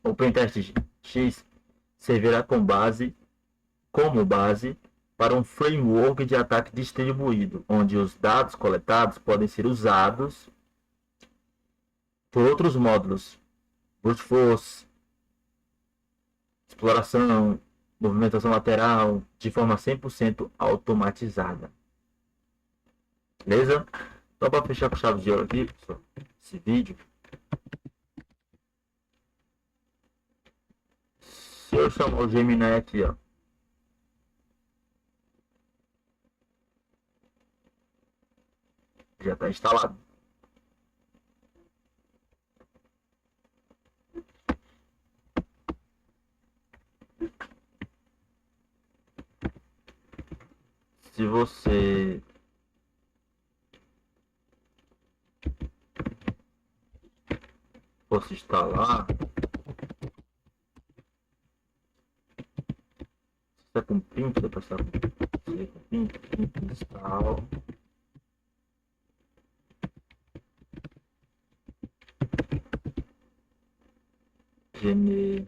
O Pentest X servirá como base para um framework de ataque distribuído, onde os dados coletados podem ser usados por outros módulos, brute force, exploração, movimentação lateral, de forma 100% automatizada. Beleza? Só para fechar com chave de ouro aqui, pessoal, esse vídeo. Se eu chamar o Gemini aqui, ó. Já está instalado. Se você fosse instalar, se é com print, depois está com print, install. Gmail.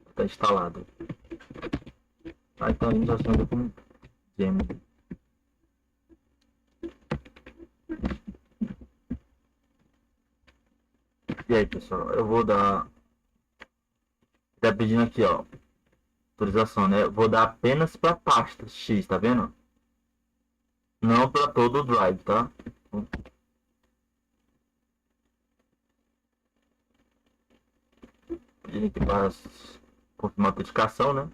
Está instalado. Tá, então a gente já chama com Gmail. E aí, pessoal, eu vou dar. Tá pedindo aqui, ó. Autorização, né? Eu vou dar apenas para pasta X, tá vendo? Não para todo o drive, tá? Pedindo aqui para confirmar a autenticação, né?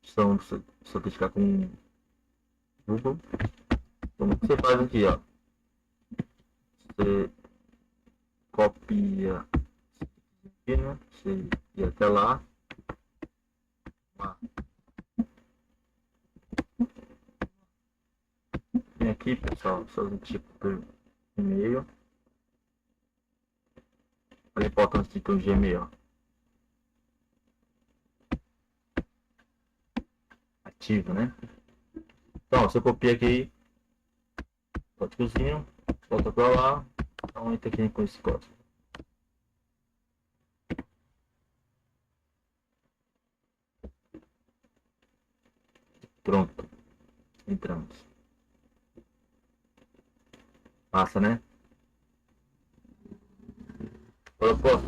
Então, você autenticar com Google. Então, o que você faz aqui, ó? Você copia aqui, né? Você ir até lá. Vem aqui, pessoal, só tipo por e-mail. Olha a importância de ter um Gmail. Ativo, né? Então, você copia aqui, códigozinho, volta pra lá, então entra aqui com esse código. Pronto, entramos. Massa, né? Eu posso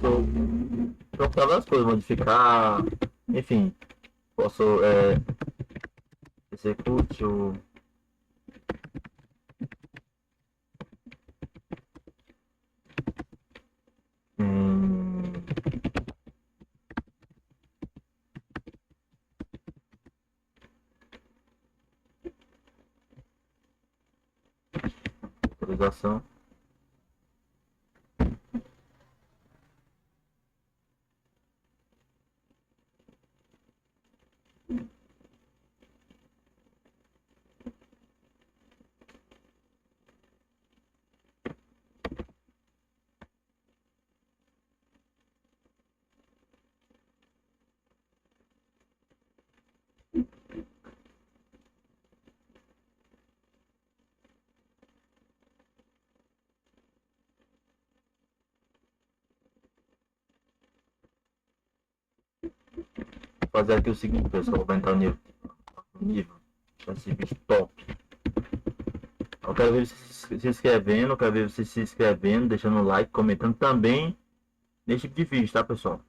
trocar várias coisas, modificar, enfim, posso execute o hum, autorização. Vou fazer aqui o seguinte, pessoal, vou entrar no nível, vai ser bicho top. Eu quero ver vocês se inscrevendo, eu quero ver vocês se inscrevendo, deixando o like, comentando também nesse tipo de vídeo, tá, pessoal?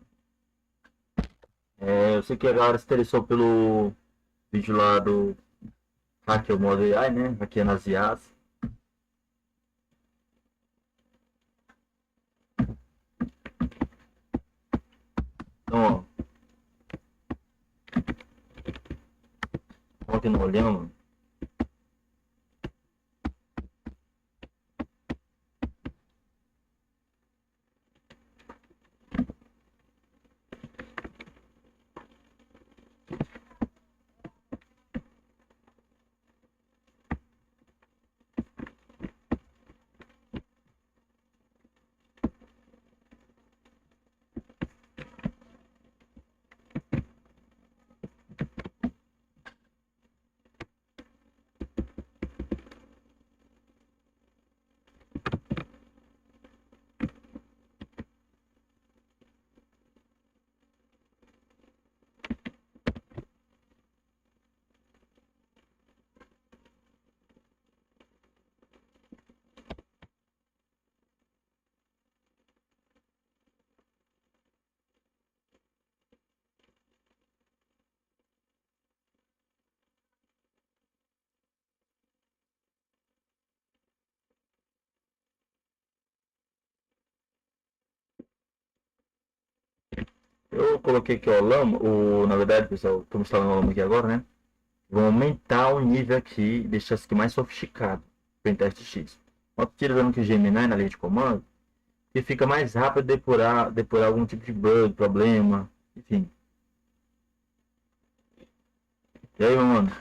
Eu sei que a galera se interessou pelo vídeo lá do Hacker Modo AI, né? Hackeando as IAs. Então, ó, ontem não olhamos. Eu coloquei aqui, ó, lama, na verdade, pessoal, estou instalando o lama aqui agora, né? Vou aumentar o nível aqui, deixar isso aqui mais sofisticado, para teste X. Utilizando aqui o Gemini na linha de comando, que fica mais rápido depurar algum tipo de bug, problema, enfim. E aí, mano?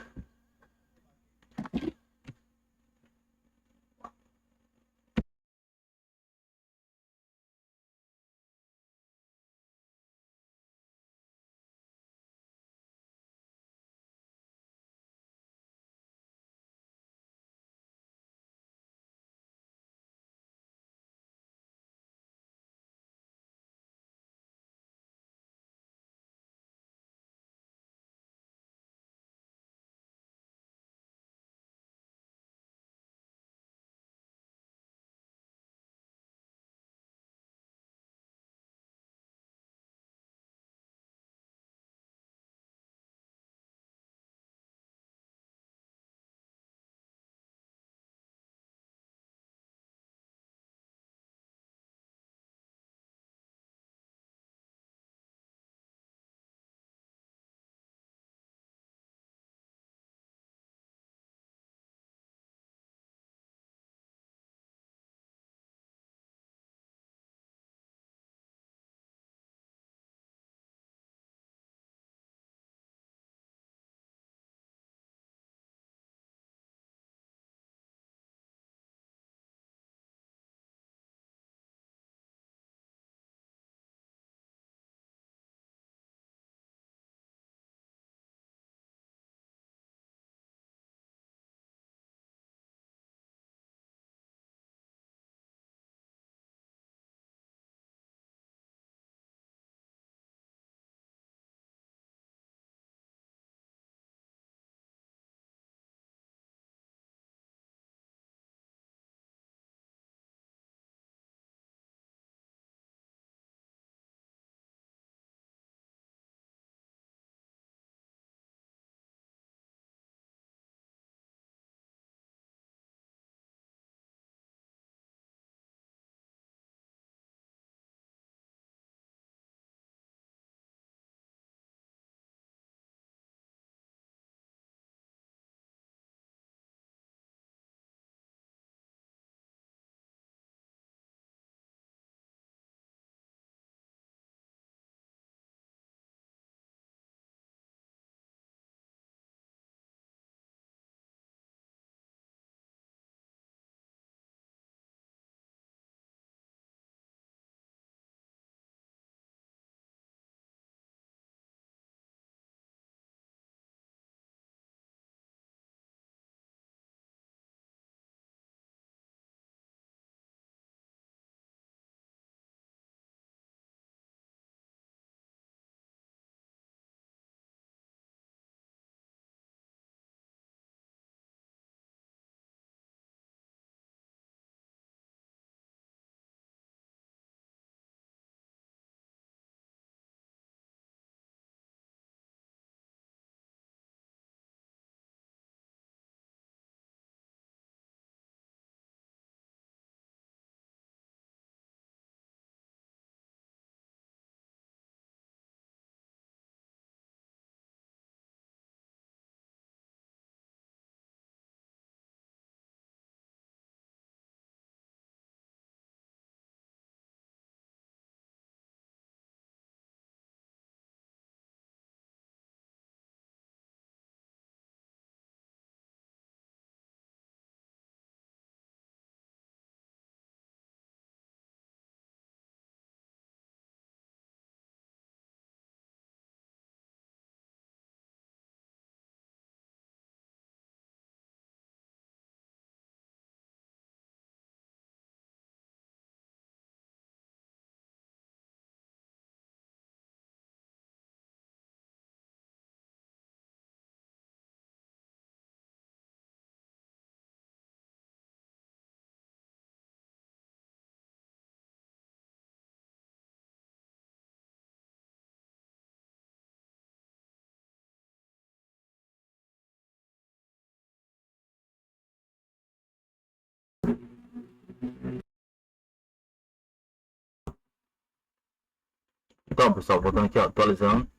Então, pessoal, voltando aqui, ó, atualizando.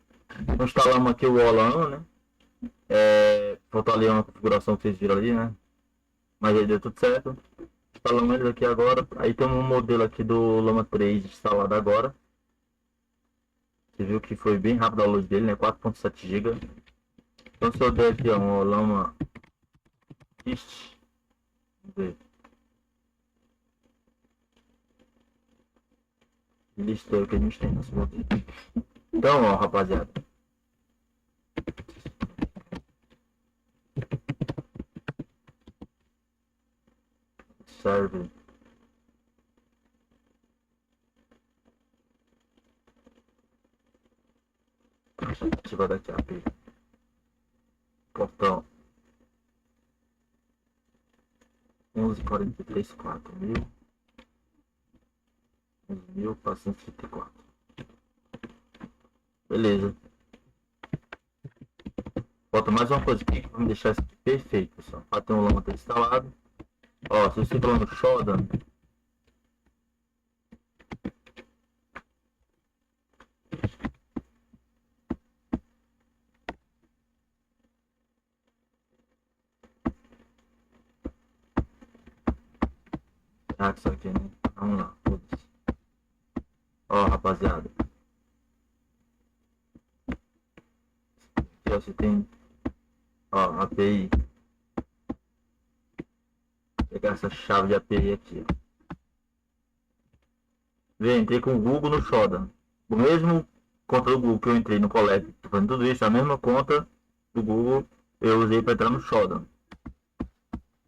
Instalamos aqui o Olano, né? Faltou ali uma configuração que vocês viram ali, né? Mas aí deu tudo certo. Instalamos eles aqui agora. Aí temos um modelo aqui do Llama 3 instalado agora. Você viu que foi bem rápido a luz dele, né? 4.7 GB. Então se eu der aqui, ó, um Llama Ist. Vamos ver. Lista é o que a gente tem nesse modelo. Então, ó, rapaziada. Serve. Ativar daqui a API. Portão 11.43.4.000 11.434. Beleza. Falta mais uma coisa aqui que vai me deixar isso aqui perfeito, pessoal. Para ter um Llama instalado. Ó, se você for no Shodan, isso aqui, né? Vamos lá, foda-se. Ó, rapaziada. Aqui, ó, você tem, ó, API. Vou pegar essa chave de API aqui, ó. Vem, entrei com o Google no Shodan. O mesmo conta do Google que eu entrei no Colab. Tô fazendo tudo isso, a mesma conta do Google eu usei para entrar no Shodan.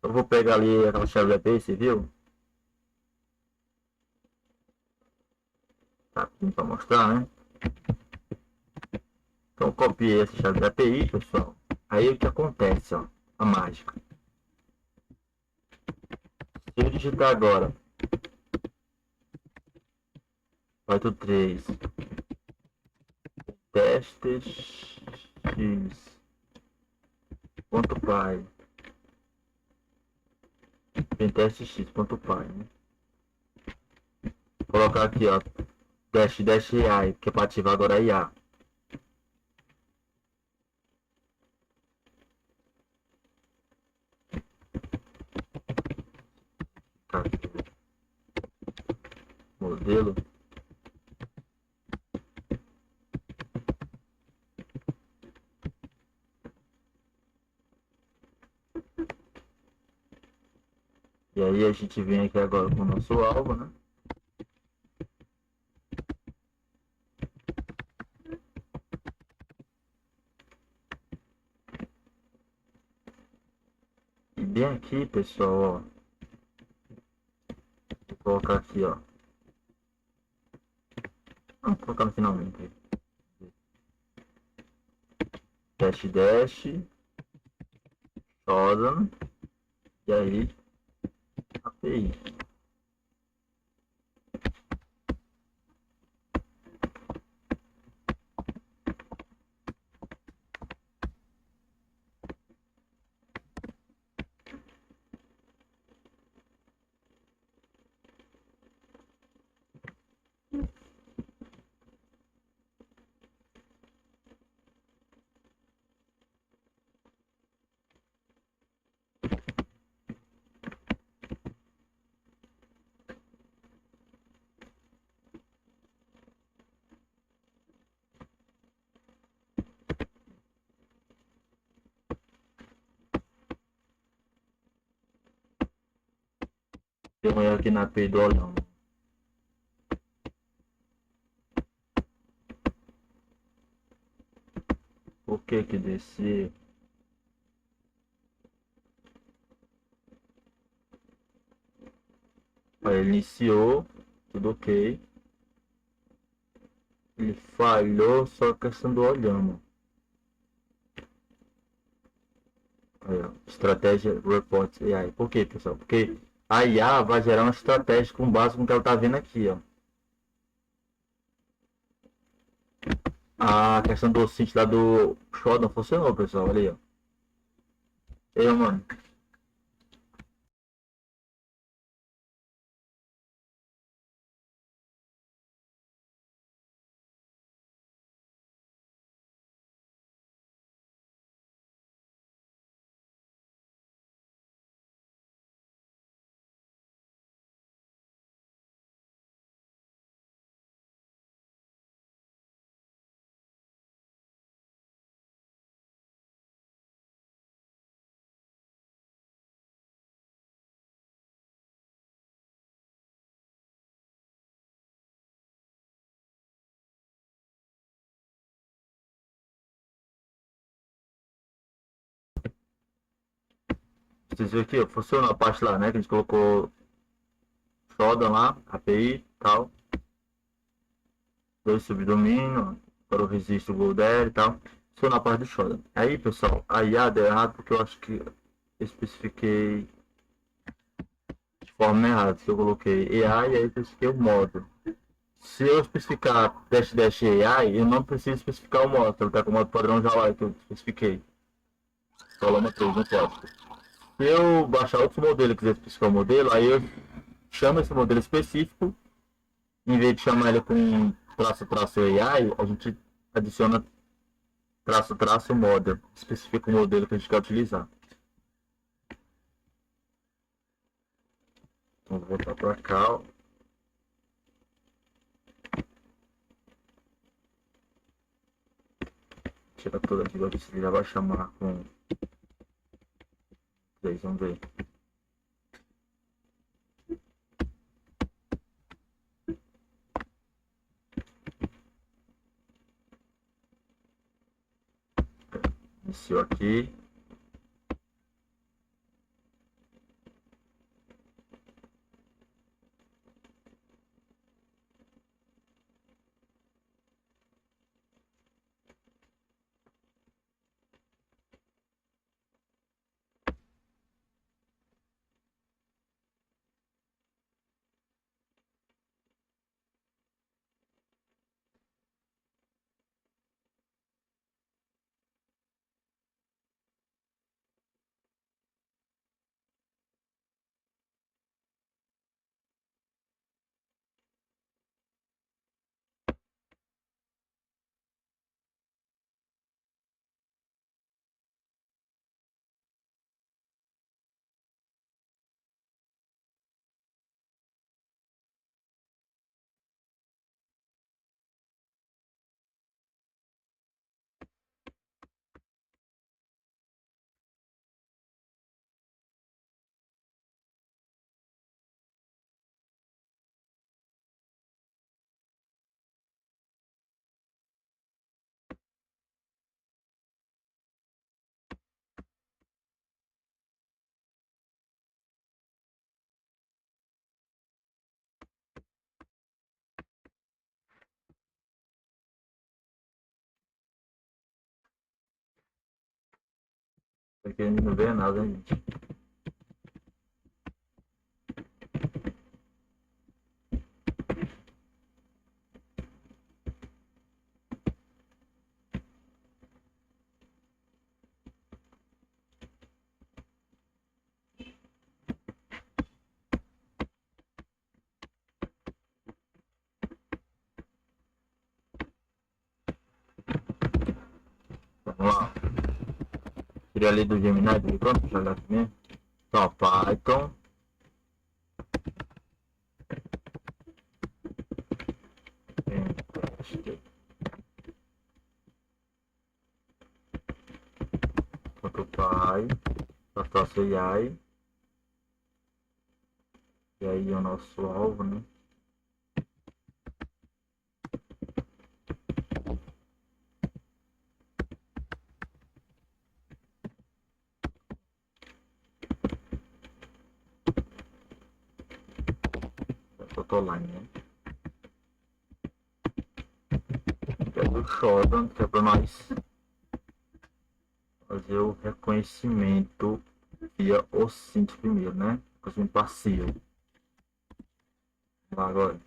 Eu vou pegar ali aquela chave de API, você viu? Tá aqui para mostrar, né? Então copiei essa chave de API, pessoal. Aí o que acontece, ó, a mágica. Se eu digitar agora, Python 3, testes x.py, pentestx.py, né? Vou colocar aqui, ó, dash AI, que é para ativar agora a IA. Modelo. E aí a gente vem aqui agora com o nosso alvo, né? E bem aqui, pessoal, ó. Vou colocar aqui, ó. Vamos colocar no finalmente. Dash, Shodan, e aí API. Tem um erro aqui na API do olhão. Por que que desse? Aí ele iniciou, tudo ok. Ele falhou só a questão do olhão. Aí, ó, estratégia Report AI. Por quê, pessoal? Porque a IA vai gerar uma estratégia com base no que ela tá vendo aqui, ó. A questão do synth lá do Shodan funcionou, pessoal. Olha aí, ó. E aí, mano. vocês viram aqui, ó, funciona a parte lá, né? Que a gente colocou Shodan lá, API e tal. 2 subdomínio, para o registro Golder e tal. Funciona a parte do Shodan. Aí, pessoal, a IA deu errado porque eu acho que eu especifiquei de forma errada. Se eu coloquei AI e aí eu especifiquei o modo. Se eu especificar dash AI, eu não preciso especificar o modo. Ele está com o modo padrão já lá que eu especifiquei. Coluna 3 no código. Se eu baixar outro modelo e quiser especificar o modelo, aí eu chamo esse modelo específico. Em vez de chamar ele com traço AI, a gente adiciona traço model. Especifica o modelo que a gente quer utilizar. Então vou voltar para cá. Ó. Tira tudo aqui, vai ver se ele já vai chamar com 3, vamos ver. Iniciou aqui. Aqui a gente não vê nada, gente. Vamos lá. Tirei ali do Gemini, do pronto, jogar aqui mesmo. Então, Python. .py, traço AI. E aí o nosso alvo, né? Online, né? Que é do Shodan, que é para nós fazer o reconhecimento via OSINT primeiro, né? Reconhecimento passivo. Vamos lá agora.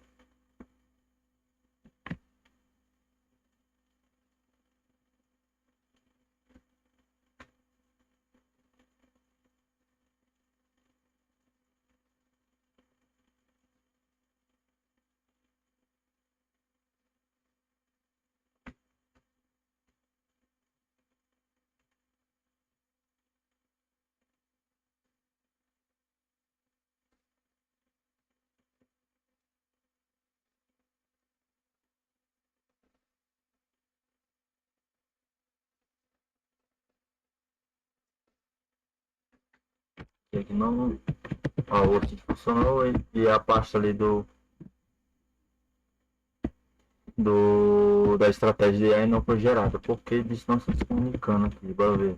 E aqui não. Ó, o OSINT funcionou e a pasta ali da estratégia de AI não foi gerada. Porque eles não estão se comunicando aqui. Bora ver.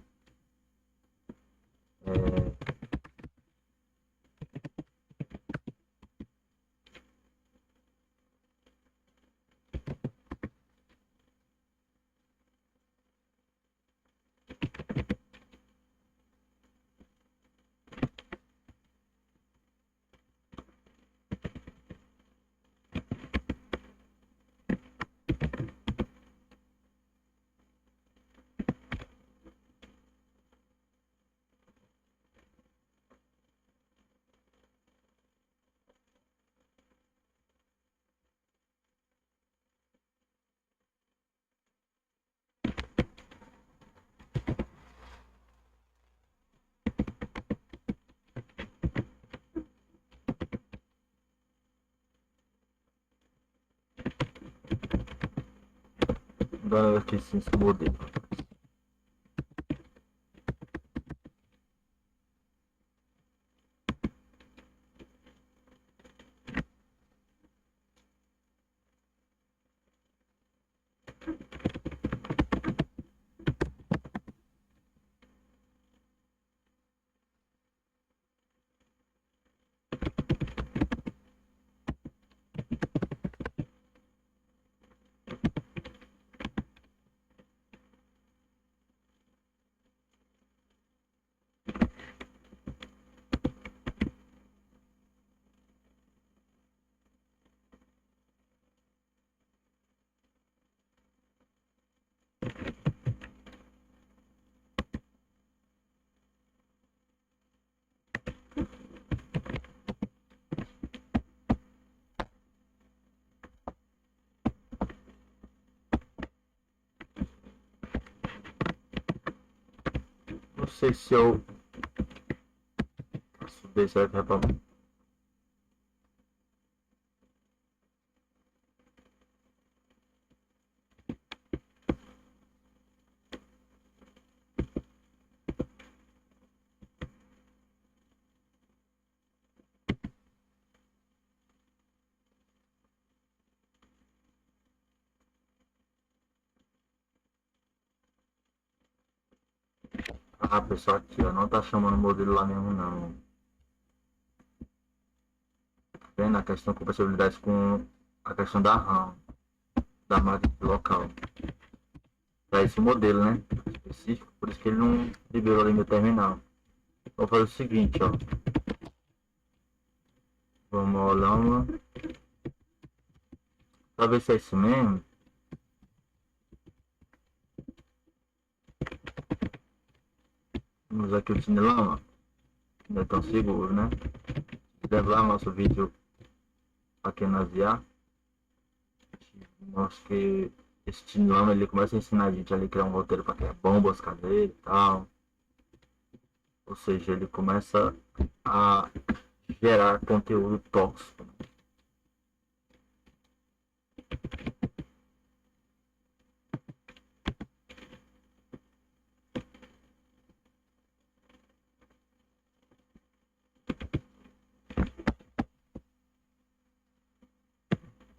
Dá aqui sim, esse modelo. Não sei se eu subir, será que vai pra... Ah, pessoal, aqui, ó, não tá chamando o modelo lá mesmo, não. Tá vendo a questão de compatibilidade com a questão da RAM, da máquina local. Para esse modelo, né? Específico, por isso que ele não liberou ali meu terminal. Vou fazer o seguinte, ó. Vamos olhar uma. Pra ver se é isso mesmo. Vamos usar aqui o Cinelama. Não é tão seguro, né? Deve lá nosso vídeo aqui na ZA. Mostra que esse Cinelama ele começa a ensinar a gente ali a criar um roteiro para criar bombas, cadeiras e tal. Ou seja, ele começa a gerar conteúdo tóxico.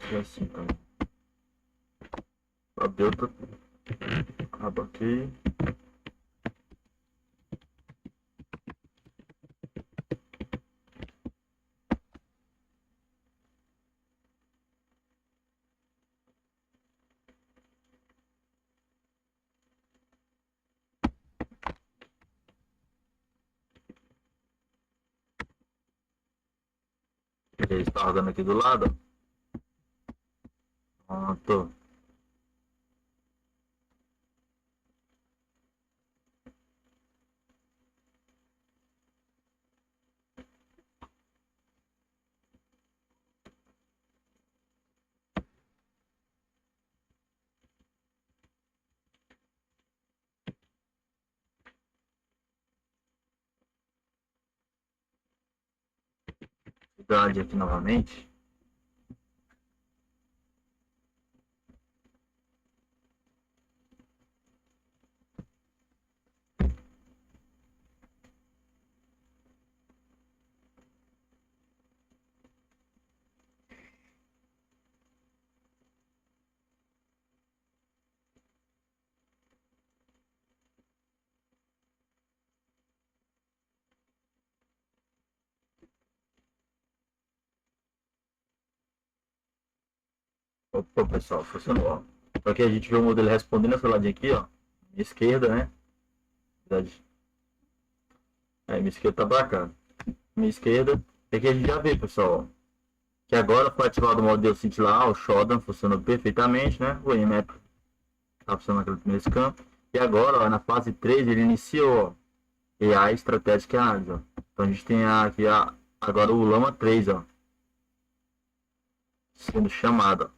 E assim também. A delta acaba aqui. Ele está rodando aqui do lado. Pronto. Grande aqui novamente. Opa, pessoal, funcionou. Só que a gente vê o modelo respondendo essa ladinha aqui, ó. Minha esquerda, né? Verdade. É, minha esquerda tá pra cá. Minha esquerda. E aqui a gente já vê, pessoal, ó, que agora foi ativado o modo de lá, o Shodan funcionou perfeitamente, né? O IMAP tá funcionando naquele primeiro scan. E agora, ó, na fase 3, ele iniciou, ó, AI Strategic Analysis, ó. Então a gente tem aqui agora o Lama 3, ó, sendo chamado, ó,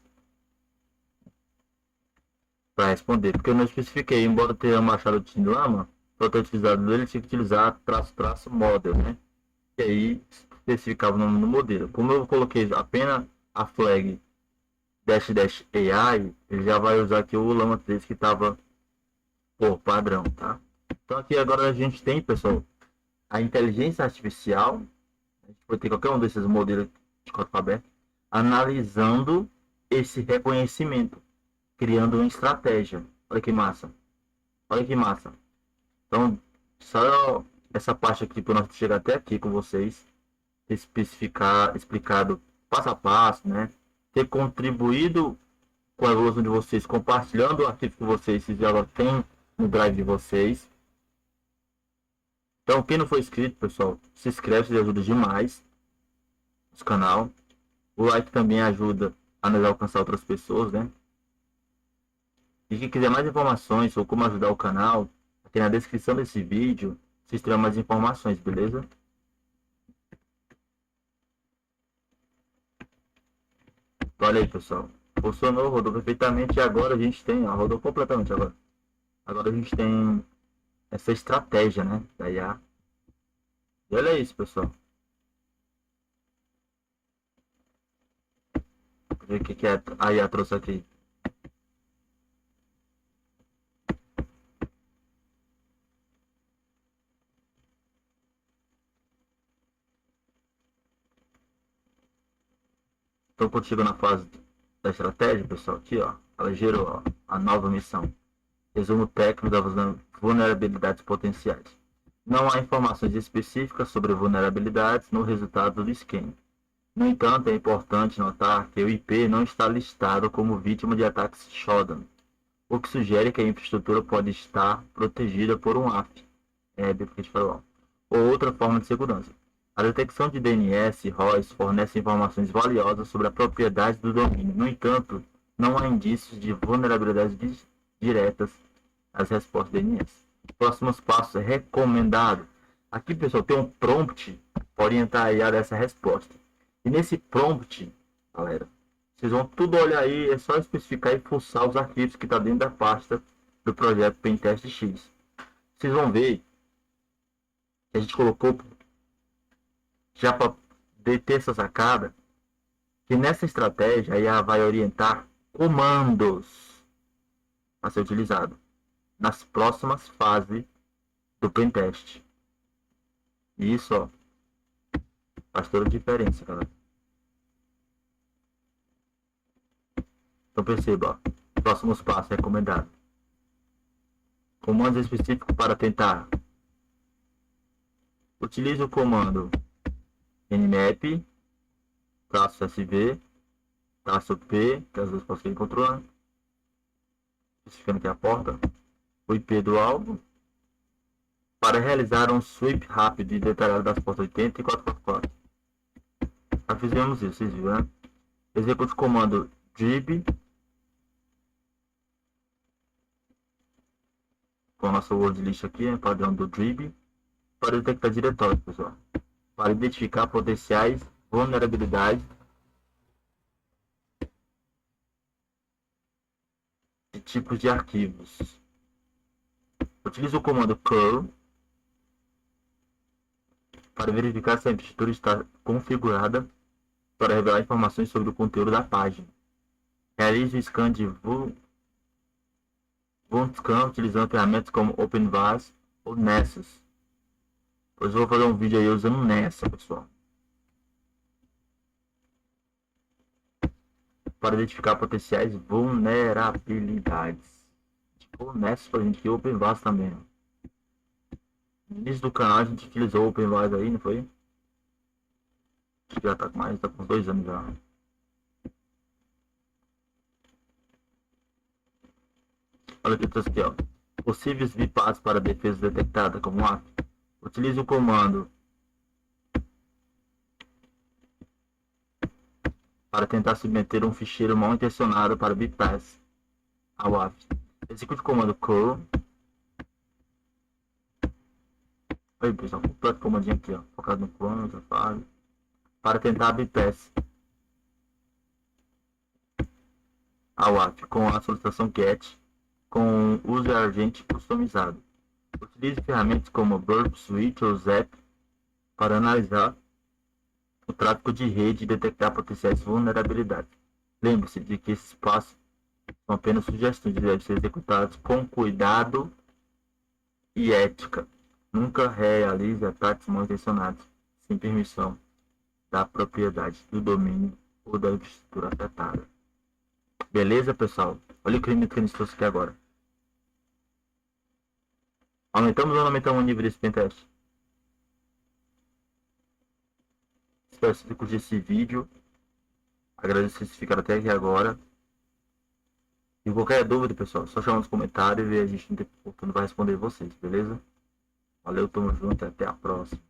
para responder, porque eu não especifiquei, embora tenha machado de Lama, para ter utilizado dele, tinha que utilizar traço model, né? E aí especificava o nome do modelo. Como eu coloquei apenas a flag dash AI, ele já vai usar aqui o Llama 3 que estava por padrão, tá? Então aqui agora a gente tem, pessoal, a inteligência artificial. A gente pode ter qualquer um desses modelos de código aberto analisando esse reconhecimento, criando uma estratégia. Olha que massa. Olha que massa. Então, só essa parte aqui para nós chegar até aqui com vocês, explicado passo a passo, né? Ter contribuído com a evolução de vocês, compartilhando o arquivo com vocês, se já tem no drive de vocês. Então, quem não for inscrito, pessoal, se inscreve, isso ajuda demais no canal. O like também ajuda a nos alcançar outras pessoas, né? E quem quiser mais informações sobre como ajudar o canal, aqui na descrição desse vídeo, vocês terão mais informações, beleza? Olha aí, pessoal. Funcionou, rodou perfeitamente e agora a gente tem, ó, rodou completamente agora. Agora a gente tem essa estratégia, né, da IA. E olha isso, pessoal. Ver o que a IA trouxe aqui. Então, quando chegou na fase da estratégia, pessoal, aqui, ó, ela gerou, ó, a nova missão. Resumo técnico das vulnerabilidades potenciais. Não há informações específicas sobre vulnerabilidades no resultado do scan. No entanto, é importante notar que o IP não está listado como vítima de ataques Shodan, o que sugere que a infraestrutura pode estar protegida por um AF, ou outra forma de segurança. A detecção de DNS e ROS fornece informações valiosas sobre a propriedade do domínio. No entanto, não há indícios de vulnerabilidades diretas às respostas DNS. Próximos passos é recomendado. Aqui, pessoal, tem um prompt para orientar a IA dessa resposta. E nesse prompt, galera, vocês vão tudo olhar aí, é só especificar e pulsar os arquivos que está dentro da pasta do projeto Pentest X. Vocês vão ver que a gente colocou, já para deter essa sacada, que nessa estratégia a IA vai orientar comandos a ser utilizado nas próximas fases do pentest. E isso, ó, faz toda a diferença, galera. Então perceba, ó, próximos passos recomendados. Comandos específicos para tentar. Utilize o comando nmap, -sv, -p, que as duas possam ir controlando. Especificando aqui a porta. O IP do alvo. Para realizar um sweep rápido e detalhado das portas 80 e 444. Já fizemos isso, vocês viram, né? Execute o comando drib com a nossa word list aqui, né, padrão do drib, para detectar diretórios, pessoal. Para identificar potenciais vulnerabilidades de tipos de arquivos. Utilize o comando curl para verificar se a infraestrutura está configurada para revelar informações sobre o conteúdo da página. Realize o scan de VulnScan utilizando ferramentas como OpenVAS ou Nessus. Depois eu vou fazer um vídeo aí usando Nessa, pessoal. Para identificar potenciais vulnerabilidades. Tipo Nessus pra gente aqui, OpenVAS também. No início do canal a gente utilizou o OpenVAS aí, não foi? Acho que já tá com mais, tá com 2 anos já. Olha aqui, aqui, ó. Possíveis bypass para defesa detectada como AF. Utilize o comando para tentar submeter um ficheiro mal intencionado para bypass ao AF. Execute o comando curl. Aí, pessoal, completo o comandinho aqui, ó. Focado no comando, para tentar bypass ao AF com a solicitação GET com uso agente customizado. Utilize ferramentas como Burp Suite ou Zap para analisar o tráfego de rede e detectar potenciais vulnerabilidades. Lembre-se de que esses passos são apenas sugestões e devem ser executados com cuidado e ética. Nunca realize ataques mal intencionados, sem permissão da propriedade, do domínio ou da infraestrutura afetada. Beleza, pessoal? Olha o crime que a gente trouxe aqui agora. Aumentamos ou não aumentamos o nível desse pentest? Espero que vocês curtiram esse vídeo. Agradeço se ficaram até aqui agora. E qualquer dúvida, pessoal, só chamar nos comentários e a gente vai responder vocês, beleza? Valeu, tamo junto e até a próxima.